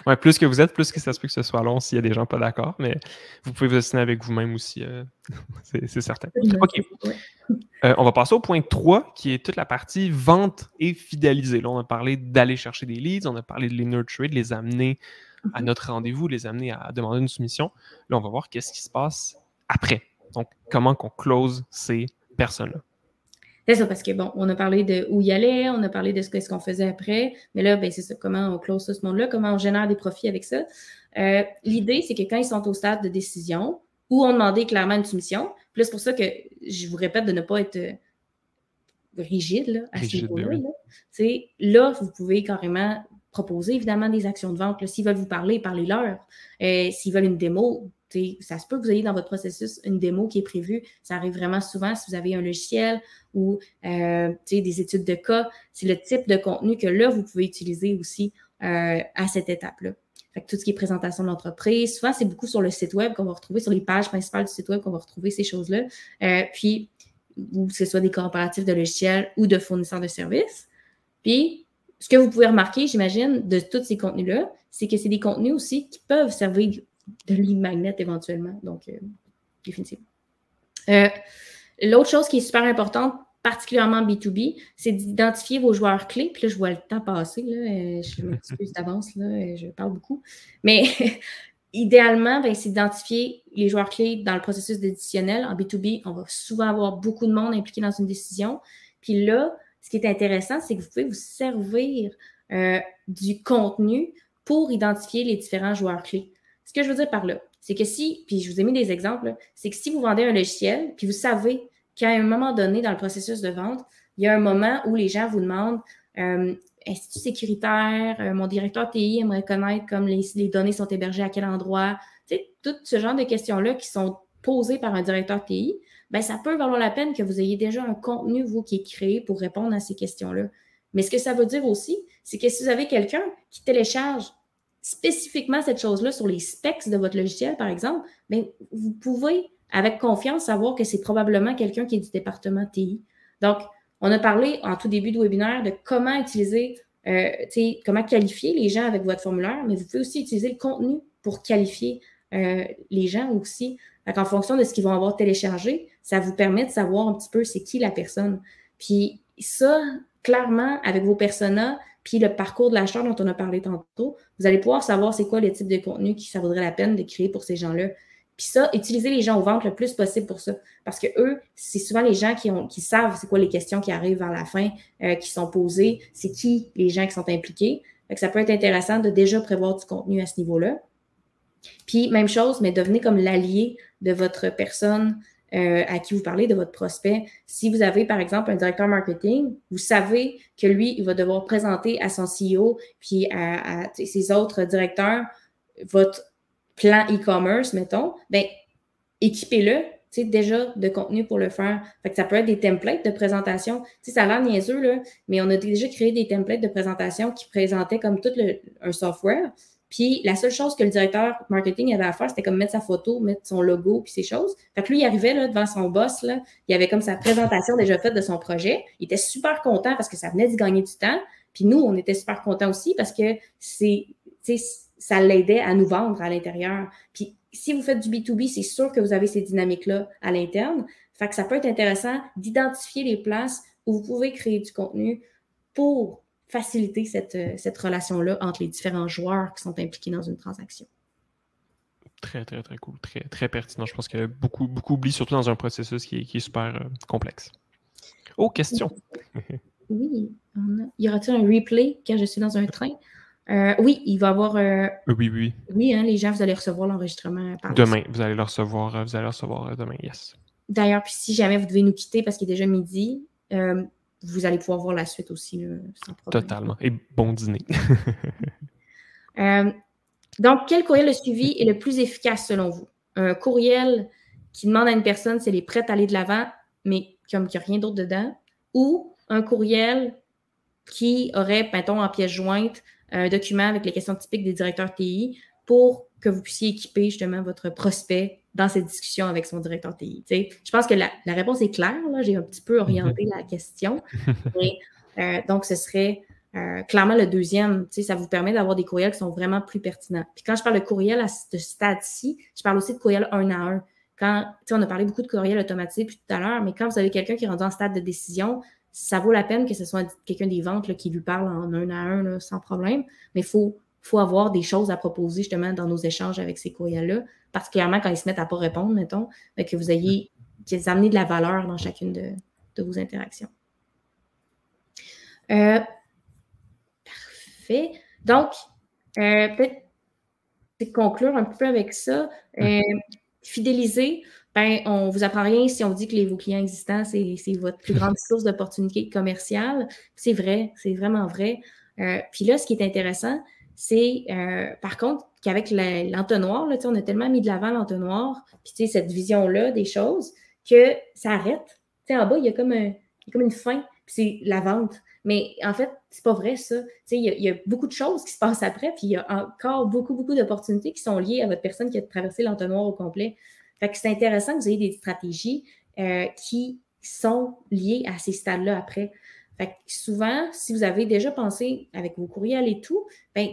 Ouais, plus que vous êtes, plus que ça se peut que ce soit long s'il y a des gens pas d'accord, mais vous pouvez vous obstiner avec vous-même aussi, c'est certain. OK. On va passer au point 3, qui est toute la partie vente et fidéliser. Là, on a parlé d'aller chercher des leads, on a parlé de les nurturer, de les amener à notre rendez-vous, de les amener à demander une soumission. Là, on va voir qu'est-ce qui se passe après. Donc, comment qu'on close ces personnes-là. C'est ça, parce que bon, on a parlé de où il allait, on a parlé de ce qu'on faisait après, mais là, ben, c'est ça, comment on close ce monde-là, comment on génère des profits avec ça. L'idée, c'est que quand ils sont au stade de décision, ou on demandait clairement une soumission, puis là, c'est pour ça que je vous répète de ne pas être rigide là, à ce niveau-là. Oui. Là, vous pouvez carrément proposer évidemment des actions de vente. S'ils veulent vous parler, parlez-leur. S'ils veulent une démo, ça se peut que vous ayez dans votre processus une démo qui est prévue. Ça arrive vraiment souvent si vous avez un logiciel ou des études de cas. C'est le type de contenu que là, vous pouvez utiliser aussi à cette étape-là. Fait que tout ce qui est présentation de l'entreprise, souvent, c'est beaucoup sur le site web qu'on va retrouver, sur les pages principales du site web qu'on va retrouver ces choses-là. Puis, ou que ce soit des comparatifs de logiciels ou de fournisseurs de services. Puis, ce que vous pouvez remarquer, j'imagine, de tous ces contenus-là, c'est que c'est des contenus aussi qui peuvent servir de lead magnet éventuellement. Donc, définitivement. L'autre chose qui est super importante, particulièrement B2B, c'est d'identifier vos joueurs clés. Puis là, je vois le temps passer. Là, je m'excuse d'avance, là, je parle beaucoup. Mais idéalement, ben, c'est d'identifier les joueurs clés dans le processus décisionnel. En B2B, on va souvent avoir beaucoup de monde impliqué dans une décision. Puis là, ce qui est intéressant, c'est que vous pouvez vous servir du contenu pour identifier les différents joueurs clés. Ce que je veux dire par là, c'est que puis je vous ai mis des exemples, c'est que si vous vendez un logiciel, puis vous savez qu'à un moment donné dans le processus de vente, il y a un moment où les gens vous demandent institut sécuritaire, mon directeur TI aimerait connaître comme les données sont hébergées à quel endroit, tu sais, tout ce genre de questions-là qui sont posées par un directeur TI, ben ça peut valoir la peine que vous ayez déjà un contenu, vous, qui est créé pour répondre à ces questions-là. Mais ce que ça veut dire aussi, c'est que si vous avez quelqu'un qui télécharge spécifiquement cette chose-là sur les specs de votre logiciel, par exemple, bien, vous pouvez, avec confiance, savoir que c'est probablement quelqu'un qui est du département TI. Donc, on a parlé en tout début de webinaire de comment utiliser, comment qualifier les gens avec votre formulaire, mais vous pouvez aussi utiliser le contenu pour qualifier les gens aussi. En fonction de ce qu'ils vont avoir téléchargé, ça vous permet de savoir un petit peu c'est qui la personne. Puis ça, clairement, avec vos personas, puis le parcours de l'acheteur dont on a parlé tantôt, vous allez pouvoir savoir c'est quoi le type de contenu qui ça vaudrait la peine de créer pour ces gens-là. Puis ça, utilisez les gens au ventre le plus possible pour ça. Parce que eux, c'est souvent les gens qui savent c'est quoi les questions qui arrivent vers la fin, qui sont posées, c'est qui les gens qui sont impliqués. Fait que ça peut être intéressant de déjà prévoir du contenu à ce niveau-là. Puis, même chose, mais devenez comme l'allié de votre personne à qui vous parlez, de votre prospect. Si vous avez, par exemple, un directeur marketing, vous savez que lui, il va devoir présenter à son CEO puis à ses autres directeurs votre plan e-commerce, mettons, bien, équipez-le, tu sais, déjà de contenu pour le faire. Fait que ça peut être des templates de présentation. Tu sais, ça a l'air niaiseux, là, mais on a déjà créé des templates de présentation qui présentaient comme tout un software. Puis la seule chose que le directeur marketing avait à faire, c'était comme mettre sa photo, mettre son logo, puis ces choses. Fait que lui, il arrivait là, devant son boss, là, il avait comme sa présentation déjà faite de son projet. Il était super content parce que ça venait d'y gagner du temps. Puis nous, on était super contents aussi parce que ça l'aidait à nous vendre à l'intérieur. Puis si vous faites du B2B, c'est sûr que vous avez ces dynamiques-là à l'interne. Fait que ça peut être intéressant d'identifier les places où vous pouvez créer du contenu pour faciliter cette relation-là entre les différents joueurs qui sont impliqués dans une transaction. Très, très, très cool. Très, très pertinent. Je pense que beaucoup oublient, surtout dans un processus qui est super complexe. Oh, question! Oui. Y aura-t-il un replay quand je suis dans un train? Oui, il va y avoir... Oui. Oui, hein, les gens, vous allez recevoir l'enregistrement par demain. Vous allez le recevoir demain, yes. D'ailleurs, puis si jamais vous devez nous quitter parce qu'il est déjà midi, vous allez pouvoir voir la suite aussi, là, sans problème. Totalement. Et bon dîner. Donc, quel courriel de suivi est le plus efficace selon vous? Un courriel qui demande à une personne si elle est prête à aller de l'avant, mais comme qu'il n'y a rien d'autre dedans, ou un courriel qui aurait, mettons, en pièce jointe, un document avec les questions typiques des directeurs TI pour que vous puissiez équiper justement votre prospect dans cette discussion avec son directeur TI. T'sais, je pense que la réponse est claire. J'ai un petit peu orienté la question. Mais, donc, ce serait clairement le deuxième. Ça vous permet d'avoir des courriels qui sont vraiment plus pertinents. Puis quand je parle de courriel à ce stade-ci, je parle aussi de courriel 1 à 1. Quand, on a parlé beaucoup de courriel automatisé tout à l'heure, mais quand vous avez quelqu'un qui est rendu en stade de décision, ça vaut la peine que ce soit quelqu'un des ventes là, qui lui parle en 1 à 1 là, sans problème. Mais il faut avoir des choses à proposer justement dans nos échanges avec ces courriels-là, particulièrement quand ils se mettent à ne pas répondre, mettons, que vous ayez amené de la valeur dans chacune de vos interactions. Parfait. Donc, peut-être conclure un peu avec ça. Fidéliser, ben, on ne vous apprend rien si on dit que vos clients existants, c'est votre plus grande source d'opportunités commerciales. C'est vrai, c'est vraiment vrai. Puis là, ce qui est intéressant, c'est par contre qu'avec l'entonnoir, on a tellement mis de l'avant l'entonnoir, puis cette vision-là des choses, que ça arrête. En bas, il y a comme une fin, puis c'est la vente. Mais en fait, c'est pas vrai, ça. Il y a beaucoup de choses qui se passent après, puis il y a encore beaucoup d'opportunités qui sont liées à votre personne qui a traversé l'entonnoir au complet. Fait que c'est intéressant que vous ayez des stratégies qui sont liées à ces stades-là après. Fait que souvent, si vous avez déjà pensé avec vos courriels et tout, ben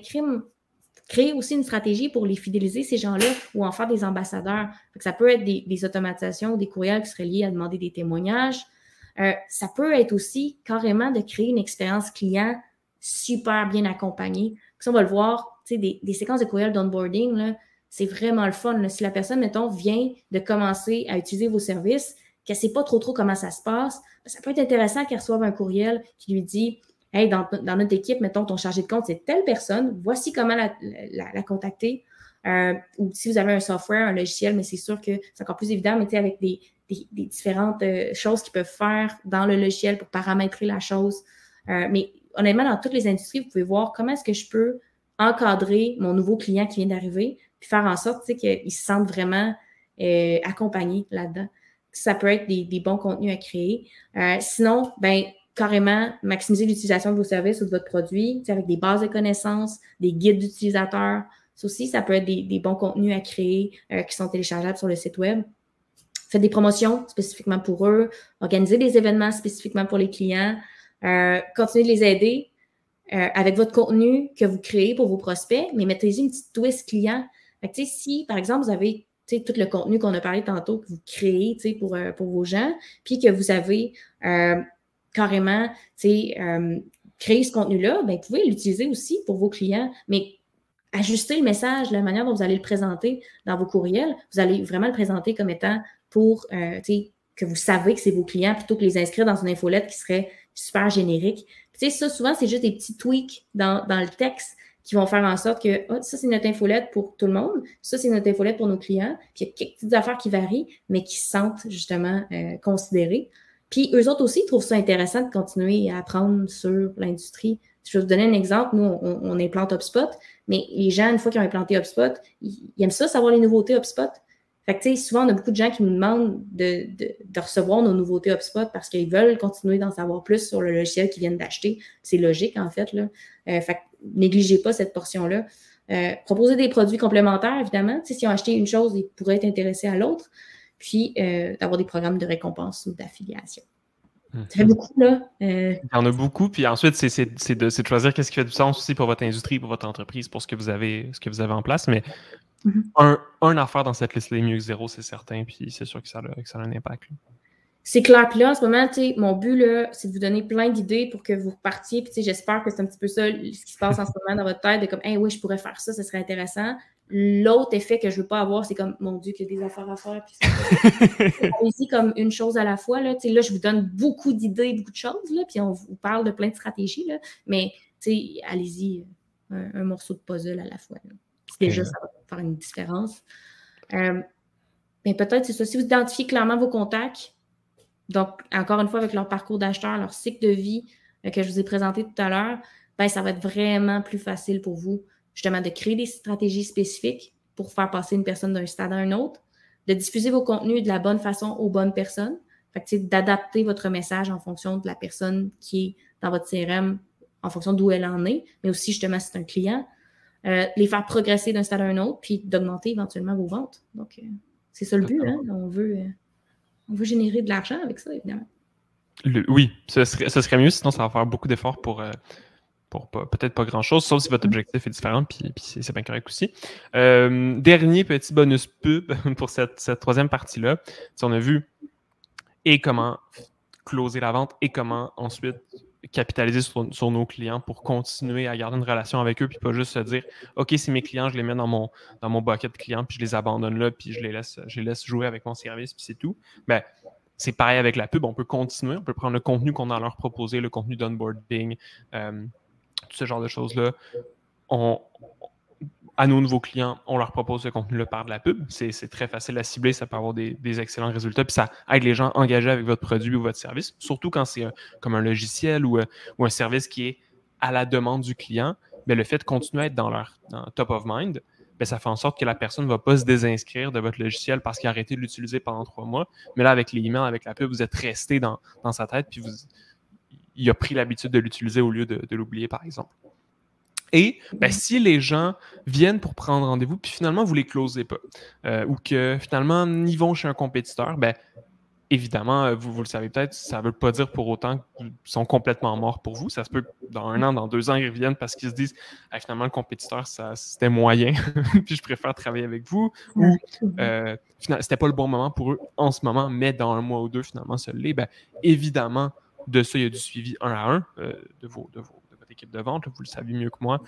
créer aussi une stratégie pour les fidéliser, ces gens-là, ou en faire des ambassadeurs. Fait que ça peut être des automatisations ou des courriels qui seraient liés à demander des témoignages. Ça peut être aussi carrément de créer une expérience client super bien accompagnée. Ça, on va le voir, des séquences de courriel d'onboarding, là, c'est vraiment le fun. Là. Si la personne, mettons, vient de commencer à utiliser vos services, qu'elle ne sait pas trop comment ça se passe, ça peut être intéressant qu'elle reçoive un courriel qui lui dit « Hey, dans notre équipe, mettons, ton chargé de compte, c'est telle personne, voici comment la contacter. » Ou si vous avez un software, un logiciel, mais c'est sûr que c'est encore plus évident, mais avec des différentes choses qu'ils peuvent faire dans le logiciel pour paramétrer la chose. Mais honnêtement, dans toutes les industries, vous pouvez voir comment est-ce que je peux encadrer mon nouveau client qui vient d'arriver, puis faire en sorte qu'il se sente vraiment accompagné là-dedans. Ça peut être des bons contenus à créer. Sinon, ben carrément, maximiser l'utilisation de vos services ou de votre produit, avec des bases de connaissances, des guides d'utilisateurs. Ça aussi, ça peut être des bons contenus à créer qui sont téléchargeables sur le site web. Faites des promotions spécifiquement pour eux, organisez des événements spécifiquement pour les clients, continuez de les aider avec votre contenu que vous créez pour vos prospects, mais mettez-y une petite twist client. Fait que, si, par exemple, vous avez tout le contenu qu'on a parlé tantôt que vous créez pour vos gens, puis que vous avez carrément créé ce contenu-là, ben, vous pouvez l'utiliser aussi pour vos clients, mais ajuster le message, la manière dont vous allez le présenter dans vos courriels. Vous allez vraiment le présenter comme étant pour, que vous savez que c'est vos clients plutôt que les inscrire dans une infolette qui serait super générique. Tu sais, ça, souvent, c'est juste des petits tweaks dans le texte qui vont faire en sorte que ça, c'est notre infolette pour tout le monde. Ça, c'est notre infolette pour nos clients. Puis il y a quelques petites affaires qui varient, mais qui se sentent justement considérées. Puis eux autres aussi trouvent ça intéressant de continuer à apprendre sur l'industrie. Je vais vous donner un exemple. Nous, on implante HubSpot, mais les gens, une fois qu'ils ont implanté HubSpot, ils aiment ça, savoir les nouveautés HubSpot. Fait que, tu sais, souvent, on a beaucoup de gens qui nous demandent de recevoir nos nouveautés HubSpot parce qu'ils veulent continuer d'en savoir plus sur le logiciel qu'ils viennent d'acheter. C'est logique, en fait, là. Fait que négligez pas cette portion-là. Proposer des produits complémentaires, évidemment. Tu sais, si on acheté une chose, ils pourraient être intéressés à l'autre. Puis, d'avoir des programmes de récompense ou d'affiliation. Ça fait beaucoup, là. Il y en a beaucoup. Puis ensuite, c'est de choisir qu'est-ce qui fait du sens aussi pour votre industrie, pour votre entreprise, pour ce que vous avez en place. Mais un affaire dans cette liste-là est mieux que zéro, c'est certain. Puis c'est sûr que ça a un impact. Là. C'est clair. Puis là, en ce moment, mon but, là, c'est de vous donner plein d'idées pour que vous repartiez. Puis j'espère que c'est un petit peu ça, ce qui se passe en ce moment dans votre tête, de comme, hey, oui, je pourrais faire ça, ça serait intéressant. L'autre effet que je veux pas avoir, c'est comme, mon Dieu, qu'il y a des affaires à faire. Puis allez-y comme une chose à la fois. Là, là, je vous donne beaucoup d'idées, beaucoup de choses. Là, puis on vous parle de plein de stratégies. Là, mais allez-y, un morceau de puzzle à la fois. Là. Déjà, ça va faire une différence. Mais peut-être, c'est ça. Si vous identifiez clairement vos contacts, donc, encore une fois, avec leur parcours d'acheteur, leur cycle de vie que je vous ai présenté tout à l'heure, ben, ça va être vraiment plus facile pour vous, justement, de créer des stratégies spécifiques pour faire passer une personne d'un stade à un autre, de diffuser vos contenus de la bonne façon aux bonnes personnes, fait que, d'adapter votre message en fonction de la personne qui est dans votre CRM, en fonction d'où elle en est, mais aussi, justement, si c'est un client, les faire progresser d'un stade à un autre, puis d'augmenter éventuellement vos ventes. Donc, c'est ça le but, hein? On veut générer de l'argent avec ça, évidemment. Oui, ce serait mieux, sinon ça va faire beaucoup d'efforts pour peut-être pas grand-chose, sauf si votre objectif est différent, puis c'est bien correct aussi. Dernier petit bonus pub pour cette troisième partie-là. On a vu et comment closer la vente et comment ensuite capitaliser sur nos clients pour continuer à garder une relation avec eux, puis pas juste se dire « OK, c'est mes clients, je les mets dans mon bucket de clients, puis je les abandonne là, puis je les laisse jouer avec mon service, puis c'est tout. » Ben, c'est pareil avec la pub, on peut continuer, on peut prendre le contenu qu'on a à leur proposer, le contenu d'onboarding, tout ce genre de choses-là. À nos nouveaux clients, on leur propose ce contenu-là par de la pub. C'est très facile à cibler, ça peut avoir des excellents résultats, puis ça aide les gens engagés avec votre produit ou votre service, surtout quand c'est comme un logiciel ou un service qui est à la demande du client. Mais le fait de continuer à être dans top of mind, bien, ça fait en sorte que la personne ne va pas se désinscrire de votre logiciel parce qu'il a arrêté de l'utiliser pendant 3 mois. Mais là, avec les emails, avec la pub, vous êtes resté dans sa tête, puis il a pris l'habitude de l'utiliser au lieu de l'oublier, par exemple. Et ben, si les gens viennent pour prendre rendez-vous, puis finalement, vous ne les closez pas, ou que finalement, ils vont chez un compétiteur, ben, évidemment, vous le savez peut-être, ça ne veut pas dire pour autant qu'ils sont complètement morts pour vous. Ça se peut que dans 1 an, dans 2 ans, ils reviennent parce qu'ils se disent ah, finalement, le compétiteur, c'était moyen, puis je préfère travailler avec vous, ou c'était pas le bon moment pour eux en ce moment, mais dans 1 mois ou 2, finalement, ça l'est. Ben, évidemment, de ça, il y a du suivi 1 à 1 de votre équipe de vente. Là, vous le savez mieux que moi.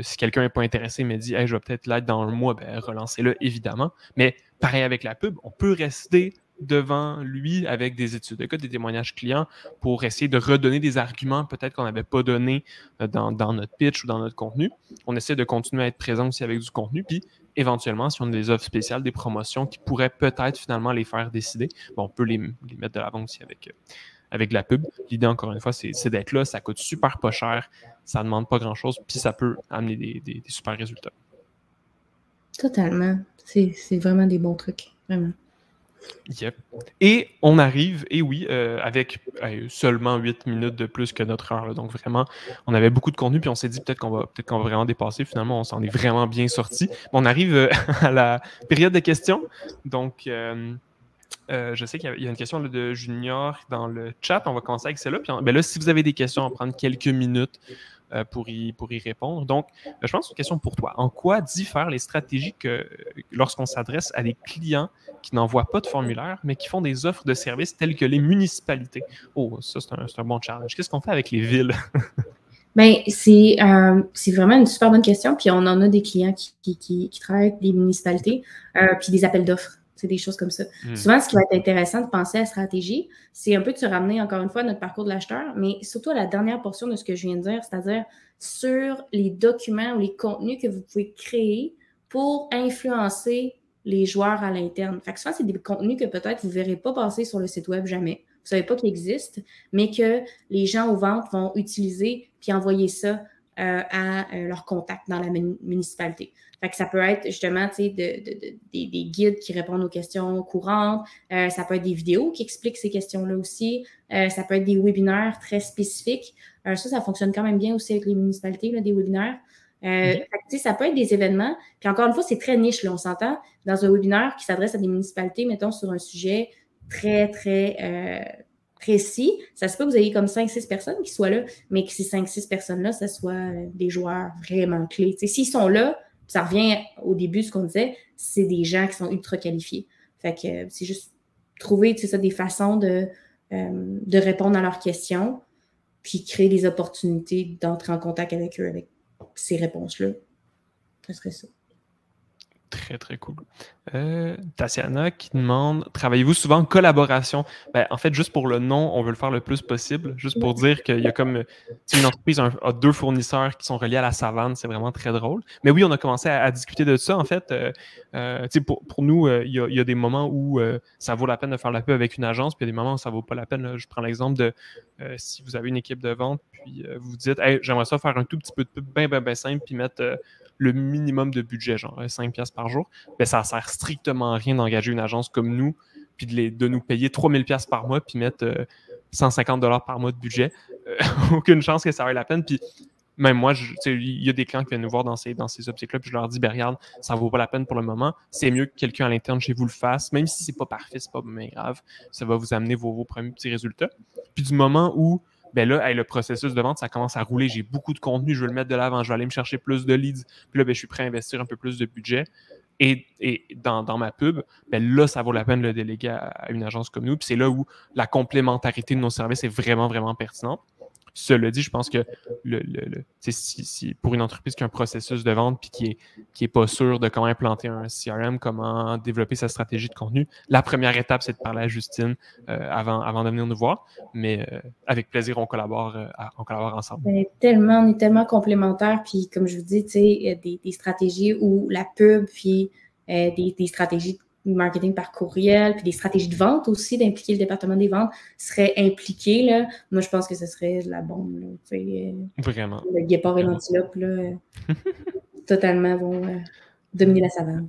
Si quelqu'un n'est pas intéressé, mais dit hey, je vais peut-être l'être dans 1 mois, ben, relancez-le, évidemment. Mais pareil avec la pub, on peut rester devant lui avec des études de cas, des témoignages clients pour essayer de redonner des arguments peut-être qu'on n'avait pas donnés dans notre pitch ou dans notre contenu. On essaie de continuer à être présent aussi avec du contenu, puis éventuellement, si on a des offres spéciales, des promotions qui pourraient peut-être finalement les faire décider, bon, on peut les mettre de l'avant aussi avec la pub. L'idée, encore une fois, c'est d'être là. Ça coûte super pas cher. Ça ne demande pas grand-chose. Puis ça peut amener des super résultats. Totalement. C'est vraiment des bons trucs. Vraiment. Yep. Et on arrive, et oui, avec seulement 8 minutes de plus que notre heure. Là. Donc vraiment, on avait beaucoup de contenu, puis on s'est dit peut-être qu'on va vraiment dépasser. Finalement, on s'en est vraiment bien sorti. On arrive à la période de questions. Donc... je sais qu'il y a une question là, de Junior dans le chat. On va commencer avec celle-là. Puis là, si vous avez des questions, on va prendre quelques minutes pour y répondre. Donc, je pense que c'est une question pour toi. En quoi diffèrent les stratégies lorsqu'on s'adresse à des clients qui n'envoient pas de formulaire, mais qui font des offres de services telles que les municipalités? Oh, ça, c'est un bon challenge. Qu'est-ce qu'on fait avec les villes? Bien, c'est vraiment une super bonne question. Puis on en a des clients qui travaillent avec des municipalités, puis des appels d'offres. C'est des choses comme ça. Souvent, ce qui va être intéressant de penser à la stratégie, c'est un peu de se ramener encore une fois à notre parcours de l'acheteur, mais surtout à la dernière portion de ce que je viens de dire, c'est-à-dire sur les documents ou les contenus que vous pouvez créer pour influencer les joueurs à l'interne. Fait que souvent, c'est des contenus que peut-être vous ne verrez pas passer sur le site web jamais. Vous ne savez pas qu'ils existent, mais que les gens aux ventes vont utiliser puis envoyer ça à leurs contacts dans la municipalité. Fait que ça peut être justement des guides qui répondent aux questions courantes. Ça peut être des vidéos qui expliquent ces questions-là aussi. Ça peut être des webinaires très spécifiques. Ça fonctionne quand même bien aussi avec les municipalités, là, des webinaires. Fait que, ça peut être des événements. Puis encore une fois, c'est très niche, là, on s'entend. Dans un webinaire qui s'adresse à des municipalités, mettons, sur un sujet très, très précis, ça se peut que vous ayez comme 5-6 personnes qui soient là, mais que ces 5-6 personnes-là, ça soit des joueurs vraiment clés. T'sais, s'ils sont là, ça revient au début, ce qu'on disait, c'est des gens qui sont ultra qualifiés. Fait que c'est juste trouver des façons de répondre à leurs questions, puis créer des opportunités d'entrer en contact avec eux avec ces réponses-là. Ce serait ça. Très, très cool. Tatiana qui demande, travaillez-vous souvent en collaboration? Ben, en fait, juste pour le nom, on veut le faire le plus possible, juste pour dire qu'il y a comme une entreprise a 2 fournisseurs qui sont reliés à la savane, c'est vraiment très drôle. Mais oui, on a commencé à discuter de ça. En fait, pour nous, il y a des moments où ça vaut la peine de faire la pub avec une agence, puis il y a des moments où ça ne vaut pas la peine. Là. Je prends l'exemple de si vous avez une équipe de vente, puis vous dites, hey, j'aimerais ça faire un tout petit peu de pub bien simple, puis mettre le minimum de budget, genre 5$ par jour, ben ça ne sert strictement à rien d'engager une agence comme nous, puis de nous payer 3000$ par mois, puis mettre 150$ par mois de budget. Aucune chance que ça vaille la peine. Puis même moi, il y a des clients qui viennent nous voir dans ces optiques-là, puis je leur dis, ben regarde, ça ne vaut pas la peine pour le moment. C'est mieux que quelqu'un à l'interne chez vous le fasse, même si ce n'est pas parfait, ce n'est pas bien grave. Ça va vous amener vos premiers petits résultats. Puis du moment où ben là, le processus de vente, ça commence à rouler. J'ai beaucoup de contenu, je veux le mettre de l'avant, je vais aller me chercher plus de leads. Puis là, ben, je suis prêt à investir un peu plus de budget. Et dans ma pub, ben là, ça vaut la peine de le déléguer à une agence comme nous. Puis c'est là où la complémentarité de nos services est vraiment, vraiment pertinente. Cela dit, je pense que si pour une entreprise qui a un processus de vente et qui est pas sûr de comment implanter un CRM, comment développer sa stratégie de contenu, la première étape, c'est de parler à Justine avant de venir nous voir. Mais avec plaisir, on collabore ensemble. On est tellement complémentaires. Puis comme je vous dis, des stratégies où la pub, puis des stratégies de marketing par courriel, puis des stratégies de vente aussi, d'impliquer le département des ventes seraient impliqués. Là. Moi, je pense que ce serait la bombe. Là, vraiment. Le guépard et l'antilope, là, totalement vont dominer la savane.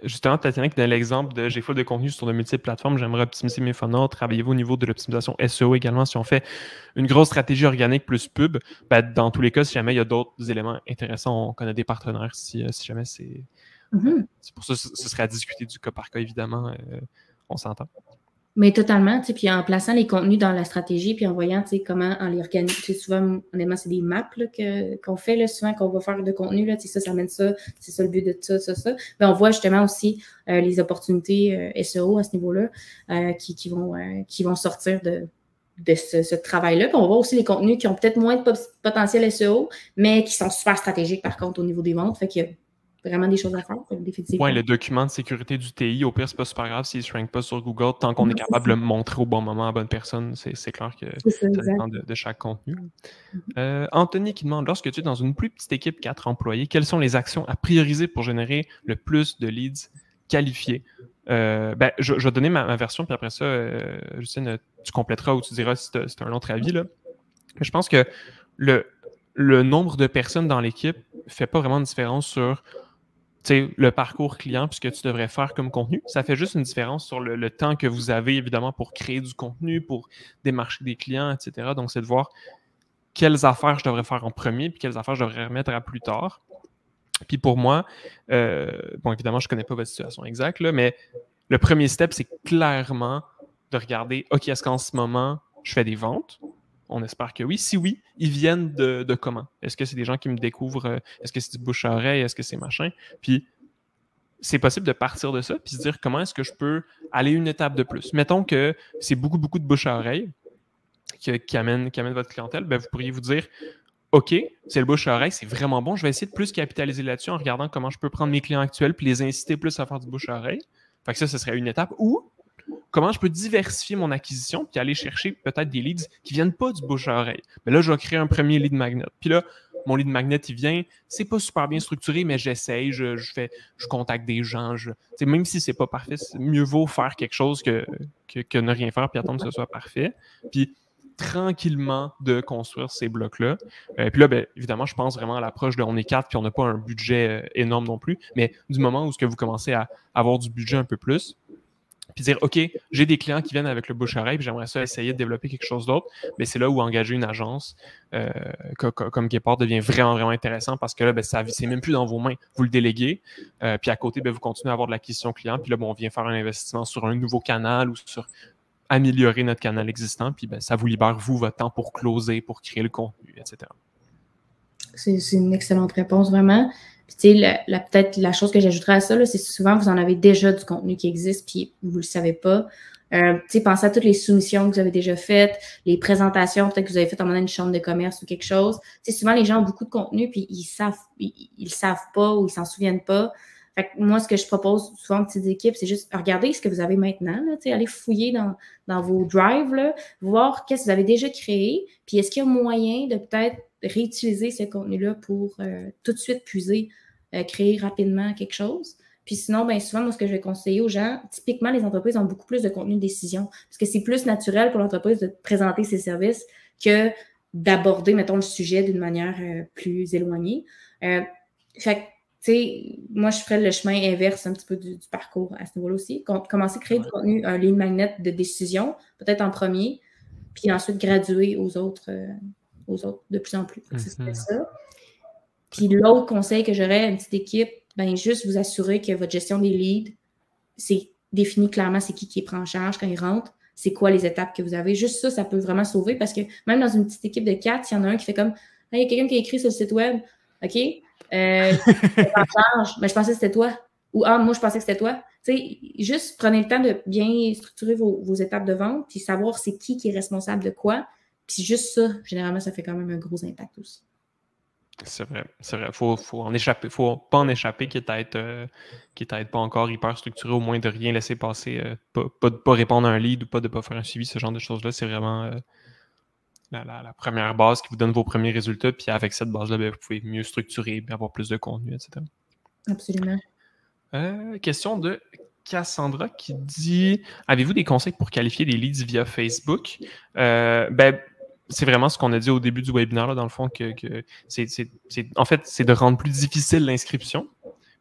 Justement, Tatiana, qui donne l'exemple de j'ai full de contenu sur de multiples plateformes, j'aimerais optimiser mes funnels. Travaillez-vous au niveau de l'optimisation SEO également si on fait une grosse stratégie organique plus pub? Ben, dans tous les cas, si jamais il y a d'autres éléments intéressants, on connaît des partenaires si jamais c'est. C'est pour ça que ce serait à discuter du cas par cas, évidemment. On s'entend. Mais totalement, puis en plaçant les contenus dans la stratégie, puis en voyant comment on les organise. Souvent, honnêtement, c'est des maps là, qu'on fait, là, souvent qu'on va faire de contenu. Là, ça amène ça, c'est ça le but de ça. Mais on voit justement aussi les opportunités SEO à ce niveau-là qui vont sortir de ce travail-là. Puis on voit aussi les contenus qui ont peut-être moins de potentiel SEO, mais qui sont super stratégiques par contre au niveau des ventes. Fait qu'il y a vraiment des choses à faire. Oui, le document de sécurité du TI, au pire, c'est pas super grave s'il ne se rank pas sur Google, tant qu'on est capable de le montrer au bon moment à la bonne personne. C'est clair que ça dépend de chaque contenu. Anthony qui demande, lorsque tu es dans une plus petite équipe, 4 employés, quelles sont les actions à prioriser pour générer le plus de leads qualifiés? Je vais donner ma version, puis après ça, Justine, tu compléteras ou tu diras si tu as un autre avis. Là. Mais je pense que le nombre de personnes dans l'équipe ne fait pas vraiment une différence sur le parcours client puis ce que tu devrais faire comme contenu. Ça fait juste une différence sur le temps que vous avez, évidemment, pour créer du contenu, pour démarcher des clients, etc. Donc, c'est de voir quelles affaires je devrais faire en premier puis quelles affaires je devrais remettre à plus tard. Puis pour moi, évidemment, je ne connais pas votre situation exacte, là, mais le premier step, c'est clairement de regarder, OK, est-ce qu'en ce moment, je fais des ventes? On espère que oui. Si oui, ils viennent de comment? Est-ce que c'est des gens qui me découvrent? Est-ce que c'est du bouche à oreille? Est-ce que c'est machin? Puis, c'est possible de partir de ça puis se dire comment est-ce que je peux aller une étape de plus. Mettons que c'est beaucoup de bouche à oreille qui amène votre clientèle. Ben, vous pourriez vous dire, OK, c'est le bouche à oreille, c'est vraiment bon. Je vais essayer de plus capitaliser là-dessus en regardant comment je peux prendre mes clients actuels puis les inciter plus à faire du bouche à oreille. Fait que ça, ce serait une étape. Ou comment je peux diversifier mon acquisition puis aller chercher peut-être des leads qui viennent pas du bouche à oreille. Mais là, je vais créer un premier lead magnet. Puis là, mon lead magnet, il vient, c'est pas super bien structuré, mais j'essaye, je contacte des gens. Même si c'est pas parfait, mieux vaut faire quelque chose que ne rien faire puis attendre que ce soit parfait. Puis tranquillement de construire ces blocs-là. Puis là, ben, évidemment, je pense vraiment à l'approche de on est 4 puis on n'a pas un budget énorme non plus, mais du moment où vous commencez à avoir du budget un peu plus, puis dire, OK, j'ai des clients qui viennent avec le bouche-oreille, puis j'aimerais ça essayer de développer quelque chose d'autre, mais c'est là où engager une agence comme Guépard devient vraiment, vraiment intéressant parce que là, ben, c'est même plus dans vos mains. Vous le déléguez, puis à côté, ben, vous continuez à avoir de l'acquisition client, puis là, bon, on vient faire un investissement sur un nouveau canal ou sur améliorer notre canal existant, puis ben, ça vous libère, vous, votre temps pour closer, pour créer le contenu, etc. C'est une excellente réponse, vraiment. Puis, tu sais, peut-être la chose que j'ajouterais à ça, c'est souvent, vous en avez déjà du contenu qui existe, puis vous ne le savez pas. Tu sais, pensez à toutes les soumissions que vous avez déjà faites, les présentations, peut-être que vous avez faites en une chambre de commerce ou quelque chose. Tu sais, souvent, les gens ont beaucoup de contenu, puis ils savent pas ou ils s'en souviennent pas. Fait que moi, ce que je propose souvent aux petites équipes, c'est juste regarder ce que vous avez maintenant, là, aller fouiller dans vos drives, là, voir qu'est-ce que vous avez déjà créé, puis est-ce qu'il y a moyen de peut-être réutiliser ce contenu-là pour tout de suite puiser, créer rapidement quelque chose. Puis sinon, bien souvent, moi, ce que je vais conseiller aux gens, typiquement, les entreprises ont beaucoup plus de contenu de décision parce que c'est plus naturel pour l'entreprise de présenter ses services que d'aborder, mettons, le sujet d'une manière plus éloignée. Fait que, tu sais, moi, je ferais le chemin inverse un petit peu du parcours à ce niveau-là aussi. Commencer à créer du contenu, un lead magnet de décision, peut-être en premier, puis ensuite graduer aux autres de plus en plus. C'est ça. Puis l'autre conseil que j'aurais à une petite équipe, ben juste vous assurer que votre gestion des leads, c'est défini clairement c'est qui prend en charge quand il rentre, c'est quoi les étapes que vous avez. Juste ça, ça peut vraiment sauver parce que même dans une petite équipe de 4, s'il y en a un qui fait comme il y a quelqu'un qui a écrit sur le site web, OK, en charge, mais je pensais que c'était toi. Ou moi, je pensais que c'était toi. Tu sais, juste prenez le temps de bien structurer vos étapes de vente, puis savoir c'est qui est responsable de quoi. Puis juste ça, généralement, ça fait quand même un gros impact aussi. C'est vrai. Faut en échapper. Faut pas en échapper qui est pas encore hyper structuré, au moins de rien laisser passer, pas répondre à un lead ou pas de pas faire un suivi, ce genre de choses-là, c'est vraiment la première base qui vous donne vos premiers résultats. Puis avec cette base-là, ben, vous pouvez mieux structurer, avoir plus de contenu, etc. Absolument. Question de Cassandra qui dit avez-vous des conseils pour qualifier des leads via Facebook? Ben, c'est vraiment ce qu'on a dit au début du webinaire, là, dans le fond, que en fait, c'est de rendre plus difficile l'inscription,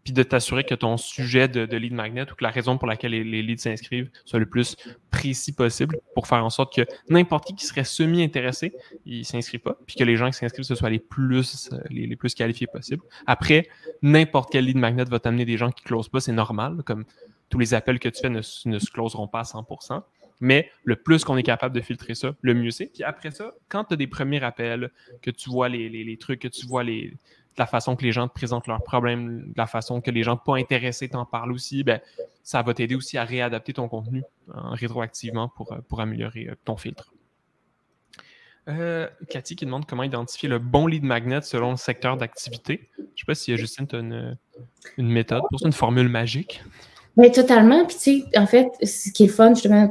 puis de t'assurer que ton sujet de lead magnet ou que la raison pour laquelle les leads s'inscrivent soit le plus précis possible pour faire en sorte que n'importe qui serait semi-intéressé, il ne s'inscrit pas, puis que les gens qui s'inscrivent, ce soit les plus qualifiés possible. Après, n'importe quel lead magnet va t'amener des gens qui ne closent pas, c'est normal, comme tous les appels que tu fais ne se closeront pas à 100%. Mais le plus qu'on est capable de filtrer ça, le mieux c'est. Puis après ça, quand tu as des premiers appels, que tu vois les trucs, que tu vois la façon que les gens te présentent leurs problèmes, la façon que les gens pas intéressés t'en parlent aussi, ben, ça va t'aider aussi à réadapter ton contenu rétroactivement pour améliorer ton filtre. Cathy qui demande comment identifier le bon lead magnet selon le secteur d'activité. Je ne sais pas si Justine, tu as une méthode pour ça, une formule magique. Oui, totalement. Puis, tu sais, en fait, ce qui est le fun, justement,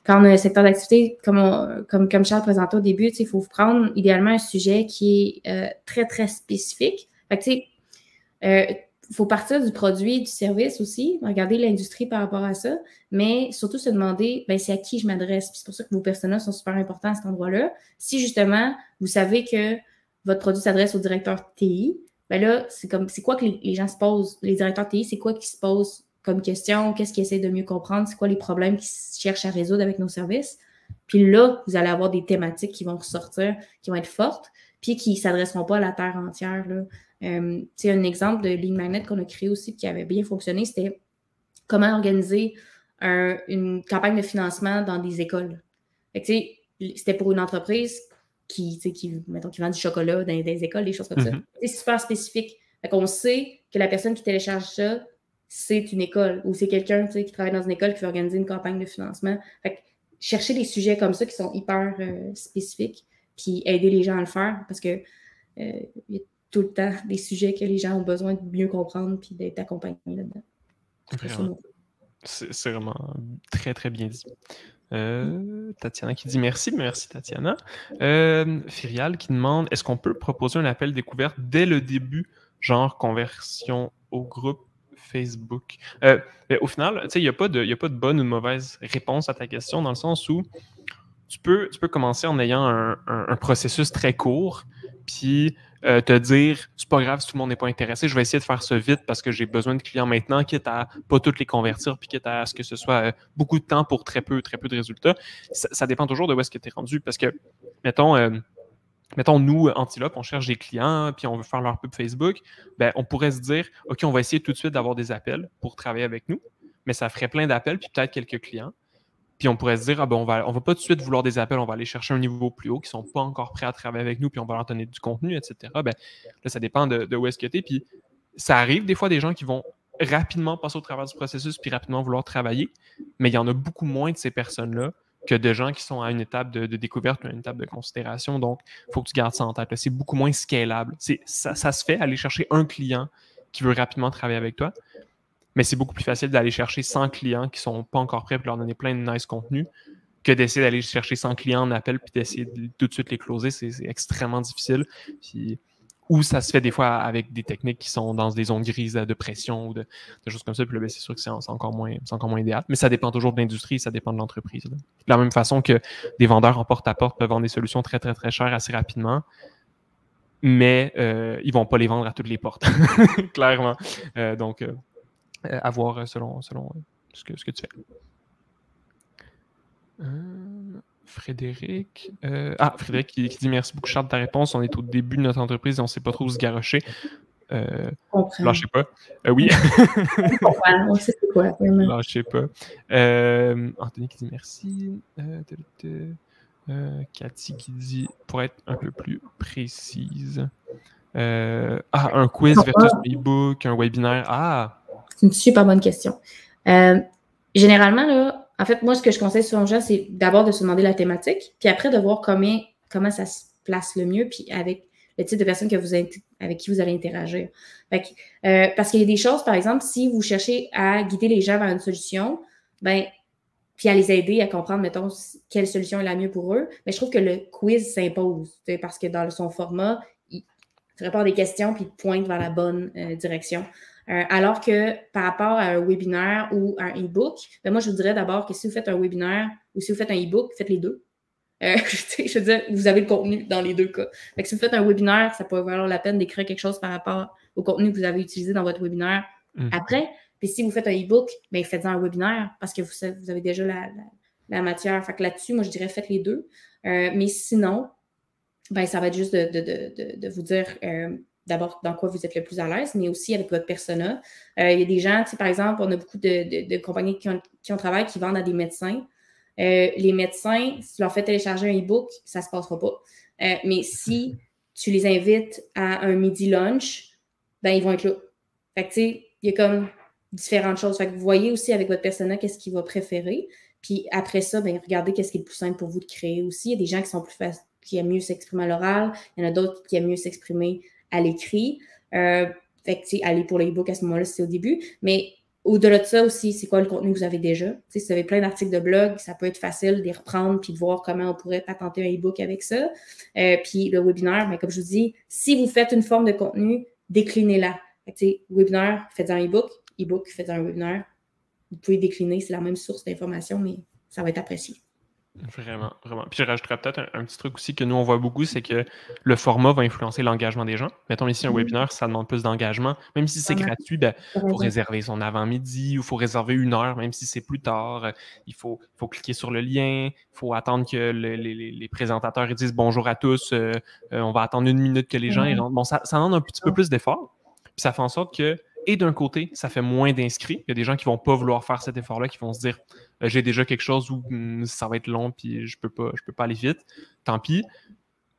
quand on a un secteur d'activité, comme Charles présentait au début, il faut prendre idéalement un sujet qui est très, très spécifique. Fait que, tu sais, il faut partir du produit, du service aussi, regarder l'industrie par rapport à ça, mais surtout se demander, ben, c'est à qui je m'adresse. Puis c'est pour ça que vos personas sont super importants à cet endroit-là. Si, justement, vous savez que votre produit s'adresse au directeur TI, ben là, c'est quoi que les gens se posent, les directeurs TI, c'est quoi qu'ils se posent comme question, qu'est-ce qu'ils essaient de mieux comprendre, c'est quoi les problèmes qu'ils cherchent à résoudre avec nos services. Puis là, vous allez avoir des thématiques qui vont ressortir, qui vont être fortes, puis qui ne s'adresseront pas à la terre entière. Là. Un exemple de lead magnet qu'on a créé aussi qui avait bien fonctionné, c'était comment organiser une campagne de financement dans des écoles. C'était pour une entreprise qui vend du chocolat dans des écoles, des choses comme ça. C'est super spécifique. On sait que la personne qui télécharge ça, c'est une école ou c'est quelqu'un qui travaille dans une école qui veut organiser une campagne de financement. Fait que, chercher des sujets comme ça qui sont hyper spécifiques puis aider les gens à le faire parce que il y a tout le temps des sujets que les gens ont besoin de mieux comprendre puis d'être accompagnés là-dedans. Vraiment. C'est vraiment très, très bien dit. Tatiana qui dit merci Tatiana. Firial qui demande, est-ce qu'on peut proposer un appel découverte dès le début, genre conversion au groupe Facebook? Mais au final, il n'y a pas de bonne ou de mauvaise réponse à ta question, dans le sens où tu peux commencer en ayant un processus très court, puis te dire, c'est pas grave si tout le monde n'est pas intéressé, je vais essayer de faire ça vite parce que j'ai besoin de clients maintenant, quitte à pas toutes les convertir, puis quitte à ce que ce soit beaucoup de temps pour très peu de résultats. Ça dépend toujours de où est-ce que tu es rendu, parce que, mettons, nous, Antilope, on cherche des clients, puis on veut faire leur pub Facebook, ben, on pourrait se dire, OK, on va essayer tout de suite d'avoir des appels pour travailler avec nous, mais ça ferait plein d'appels, puis peut-être quelques clients. Puis on pourrait se dire, on va pas tout de suite vouloir des appels, on va aller chercher un niveau plus haut qui ne sont pas encore prêts à travailler avec nous, puis on va leur donner du contenu, etc. Ben, là, ça dépend de où est-ce que tu es. Puis ça arrive des fois des gens qui vont rapidement passer au travers du processus puis rapidement vouloir travailler, mais il y en a beaucoup moins de ces personnes-là que de gens qui sont à une étape de découverte ou à une étape de considération. Donc, il faut que tu gardes ça en tête. C'est beaucoup moins scalable. Ça se fait, aller chercher un client qui veut rapidement travailler avec toi, mais c'est beaucoup plus facile d'aller chercher 100 clients qui ne sont pas encore prêts pour leur donner plein de nice contenu que d'essayer d'aller chercher 100 clients en appel puis d'essayer de tout de suite les closer. C'est extrêmement difficile. Puis, ou ça se fait des fois avec des techniques qui sont dans des zones grises de pression ou de choses comme ça. Puis là, c'est sûr que c'est encore moins idéal. Mais ça dépend toujours de l'industrie, ça dépend de l'entreprise. De la même façon que des vendeurs en porte-à-porte peuvent vendre des solutions très, très, très chères assez rapidement, mais ils ne vont pas les vendre à toutes les portes, clairement. Donc, à voir selon ce que tu fais. Frédéric. Frédéric qui dit merci beaucoup, Charles, de ta réponse. On est au début de notre entreprise et on ne sait pas trop où se garrocher. Lâchez pas. Oui. On sait c'est quoi. Lâchez pas. Anthony qui dit merci. Cathy qui dit pour être un peu plus précise. Un quiz versus un e-book, un webinaire. C'est une super bonne question. Généralement, là, en fait, moi, ce que je conseille souvent aux gens, c'est d'abord de se demander la thématique, puis après de voir comment ça se place le mieux, puis avec le type de personne avec qui vous allez interagir. Parce qu'il y a des choses, par exemple, si vous cherchez à guider les gens vers une solution, puis à les aider à comprendre, mettons, quelle solution est la mieux pour eux, mais je trouve que le quiz s'impose, parce que dans son format, il répond à des questions puis il pointe vers la bonne direction. Alors que par rapport à un webinaire ou un e-book, moi, je vous dirais d'abord que si vous faites un webinaire ou si vous faites un e-book, faites les deux. Je veux dire, vous avez le contenu dans les deux cas. Fait que si vous faites un webinaire, ça peut valoir la peine d'écrire quelque chose par rapport au contenu que vous avez utilisé dans votre webinaire après. Puis si vous faites un e-book, faites-en un webinaire parce que vous avez déjà la matière. Fait que là-dessus, moi, je dirais faites les deux. Mais sinon, ça va être juste de vous dire d'abord dans quoi vous êtes le plus à l'aise, mais aussi avec votre persona. Il y a des gens, par exemple, on a beaucoup de compagnies qui ont travaillé, qui vendent à des médecins. Les médecins, si tu leur fais télécharger un e-book, ça ne se passera pas. Mais si tu les invites à un midi lunch, ils vont être là. Fait que, il y a comme différentes choses. Fait que vous voyez aussi avec votre persona qu'est-ce qu'il va préférer. Puis après ça, regardez qu'est-ce qui est le plus simple pour vous de créer aussi. Il y a des gens qui sont qui aiment mieux s'exprimer à l'oral. Il y en a d'autres qui aiment mieux s'exprimer à l'écrit. Fait que, aller pour l'e-book à ce moment-là, c'est au début. Mais au-delà de ça aussi, c'est quoi le contenu que vous avez déjà? Si vous avez plein d'articles de blog, ça peut être facile de les reprendre puis de voir comment on pourrait patenter un e-book avec ça. Puis le webinaire, comme je vous dis, si vous faites une forme de contenu, déclinez-la. Webinaire, faites un e-book. E-book, faites un webinaire. Vous pouvez décliner, c'est la même source d'information, mais ça va être apprécié. Vraiment, vraiment. Puis je rajouterais peut-être un petit truc aussi que nous, on voit beaucoup, c'est que le format va influencer l'engagement des gens. Mettons ici, un webinaire, ça demande plus d'engagement. Même si c'est gratuit, il faut réserver son avant-midi ou il faut réserver 1 heure, même si c'est plus tard. Il faut cliquer sur le lien. Il faut attendre que les présentateurs ils disent bonjour à tous. On va attendre 1 minute que les gens ils rentrent. Bon, ça demande un petit peu plus d'effort. Puis ça fait en sorte que, et d'un côté, ça fait moins d'inscrits. Il y a des gens qui ne vont pas vouloir faire cet effort-là, qui vont se dire j'ai déjà quelque chose où ça va être long puis je peux pas aller vite. Tant pis.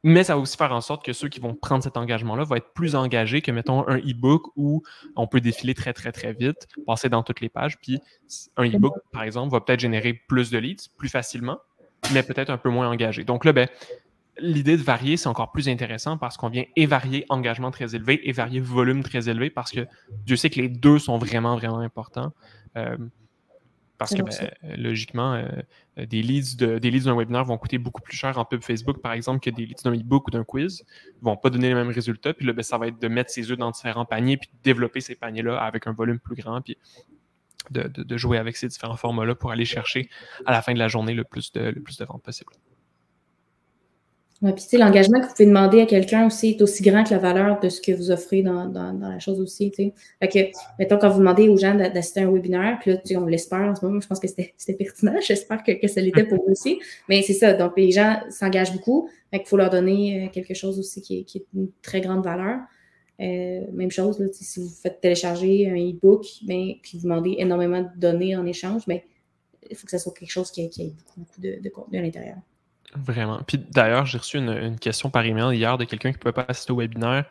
Mais ça va aussi faire en sorte que ceux qui vont prendre cet engagement-là vont être plus engagés que, mettons, un e-book où on peut défiler très, très, très vite, passer dans toutes les pages. Puis un e-book, par exemple, va peut-être générer plus de leads plus facilement, mais peut-être un peu moins engagé. Donc là, l'idée de varier, c'est encore plus intéressant parce qu'on vient et varier engagement très élevé et varier volume très élevé parce que Dieu sait que les deux sont vraiment, vraiment importants. Parce que, logiquement, des leads d'un webinaire vont coûter beaucoup plus cher en pub Facebook, par exemple, que des leads d'un e-book ou d'un quiz. Ils ne vont pas donner les mêmes résultats. Puis là, ça va être de mettre ses œufs dans différents paniers puis de développer ces paniers-là avec un volume plus grand puis de jouer avec ces différents formats-là pour aller chercher à la fin de la journée le plus de ventes possible. Ouais, puis tu sais, l'engagement que vous pouvez demander à quelqu'un aussi est aussi grand que la valeur de ce que vous offrez dans la chose aussi, tu sais. Fait que, mettons, quand vous demandez aux gens d'assister à un webinaire, puis là, tu sais, on l'espère en ce moment, je pense que c'était pertinent, j'espère que ça l'était pour vous aussi, mais c'est ça, donc les gens s'engagent beaucoup, fait qu'il faut leur donner quelque chose aussi qui est une très grande valeur. Même chose, là, si vous faites télécharger un e-book, ben, puis vous demandez énormément de données en échange, ben, il faut que ça soit quelque chose qui ait beaucoup de contenu à l'intérieur. Vraiment. Puis d'ailleurs, j'ai reçu une question par email hier de quelqu'un qui ne pouvait pas assister au webinaire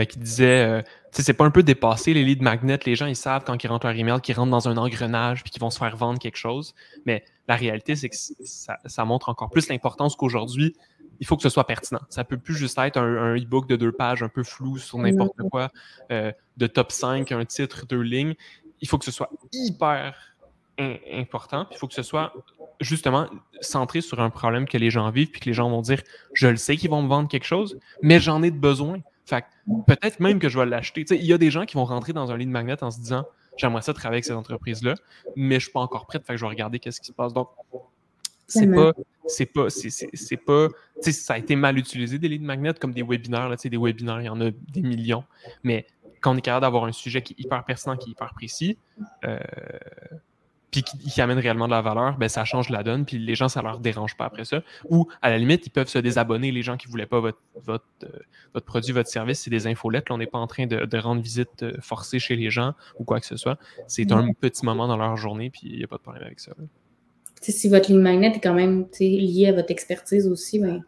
qui disait tu sais, c'est pas un peu dépassé les leads magnets, les gens ils savent quand ils rentrent leur email qu'ils rentrent dans un engrenage puis qu'ils vont se faire vendre quelque chose. Mais la réalité, c'est que ça montre encore plus l'importance qu'aujourd'hui, il faut que ce soit pertinent. Ça peut plus juste être un e-book de 2 pages un peu flou sur n'importe quoi, de top 5, un titre, 2 lignes. Il faut que ce soit hyper important. Puis il faut que ce soit justement centré sur un problème que les gens vivent, puis que les gens vont dire je le sais qu'ils vont me vendre quelque chose, mais j'en ai de besoin. Fait que peut-être même que je vais l'acheter. Tu sais, il y a des gens qui vont rentrer dans un lead magnet en se disant j'aimerais ça travailler avec ces entreprises-là, mais je ne suis pas encore prête, fait que je vais regarder qu'est-ce qui se passe. Donc, c'est pas. Tu sais, ça a été mal utilisé des lead magnets comme des webinaires. Là, tu sais, des webinaires, il y en a des millions. Mais quand on est capable d'avoir un sujet qui est hyper pertinent, qui est hyper précis, puis qui amène réellement de la valeur, ben ça change la donne, puis les gens, ça leur dérange pas après ça. Ou, à la limite, ils peuvent se désabonner, les gens qui ne voulaient pas votre produit, votre service, c'est des infolettes. Là, on n'est pas en train de rendre visite forcée chez les gens ou quoi que ce soit. C'est un petit moment dans leur journée, puis il n'y a pas de problème avec ça. Si votre ligne magnet est quand même liée à votre expertise aussi, ben,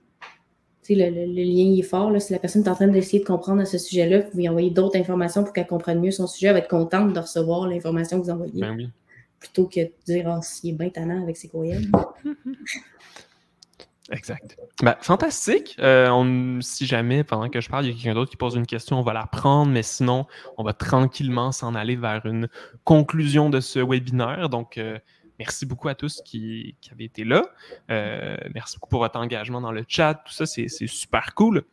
le lien il est fort. Là, si la personne est en train d'essayer de comprendre à ce sujet-là, vous lui envoyez d'autres informations pour qu'elle comprenne mieux son sujet, elle va être contente de recevoir l'information que vous envoyez. Ben oui. Plutôt que de dire « s'il est bien tannant avec ses courriels. » Exact. Ben, fantastique. Si jamais, pendant que je parle, il y a quelqu'un d'autre qui pose une question, on va la prendre, mais sinon, on va tranquillement s'en aller vers une conclusion de ce webinaire. Donc, merci beaucoup à tous qui avaient été là. Merci beaucoup pour votre engagement dans le chat. Tout ça, c'est super cool.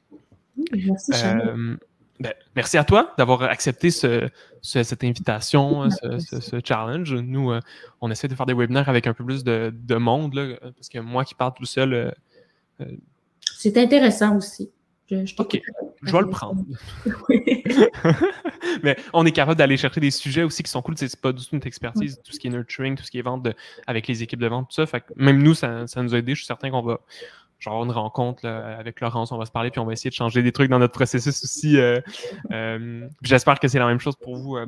Merci, Charles. Ben, merci à toi d'avoir accepté cette invitation, ce challenge. Nous, on essaie de faire des webinaires avec un peu plus de monde, là, parce que moi qui parle tout seul... c'est intéressant aussi. OK, je vais le prendre. Mais on est capable d'aller chercher des sujets aussi qui sont cool. C'est pas du tout notre expertise, tout ce qui est nurturing, tout ce qui est vente avec les équipes de vente, tout ça. Fait que même nous, ça nous a aidé. Je suis certain qu'on va... avoir une rencontre là, avec Laurence, on va se parler, puis on va essayer de changer des trucs dans notre processus aussi. J'espère que c'est la même chose pour vous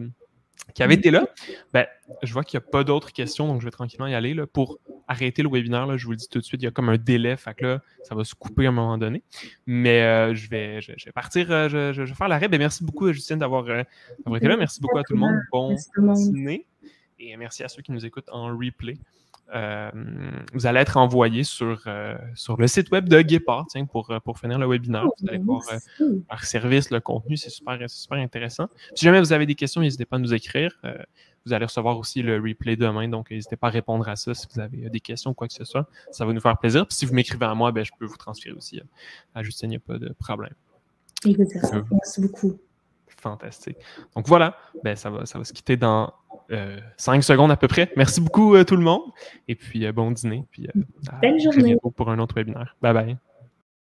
qui avez été là. Ben, je vois qu'il n'y a pas d'autres questions, donc je vais tranquillement y aller. Là, pour arrêter le webinaire, là, je vous le dis tout de suite, il y a comme un délai, fait que là, ça va se couper à un moment donné. Mais je vais partir, je vais faire l'arrêt. Ben, merci beaucoup, Justine, d'avoir été là. Merci beaucoup à tout le monde. Bon dîner. Et merci à ceux qui nous écoutent en replay. Vous allez être envoyé sur le site web de Guépard pour finir le webinaire. Vous allez voir leur service, le contenu, c'est super intéressant. Si jamais vous avez des questions, n'hésitez pas à nous écrire. Vous allez recevoir aussi le replay demain, donc n'hésitez pas à répondre à ça si vous avez des questions ou quoi que ce soit. Ça va nous faire plaisir. Puis si vous m'écrivez à moi, ben, je peux vous transférer aussi à Justine, il n'y a pas de problème. Merci beaucoup. Fantastique. Donc voilà, ben, ça va se quitter dans 5 secondes à peu près. Merci beaucoup tout le monde. Et puis bon dîner. Puis belle journée. Très bientôt pour un autre webinaire. Bye bye.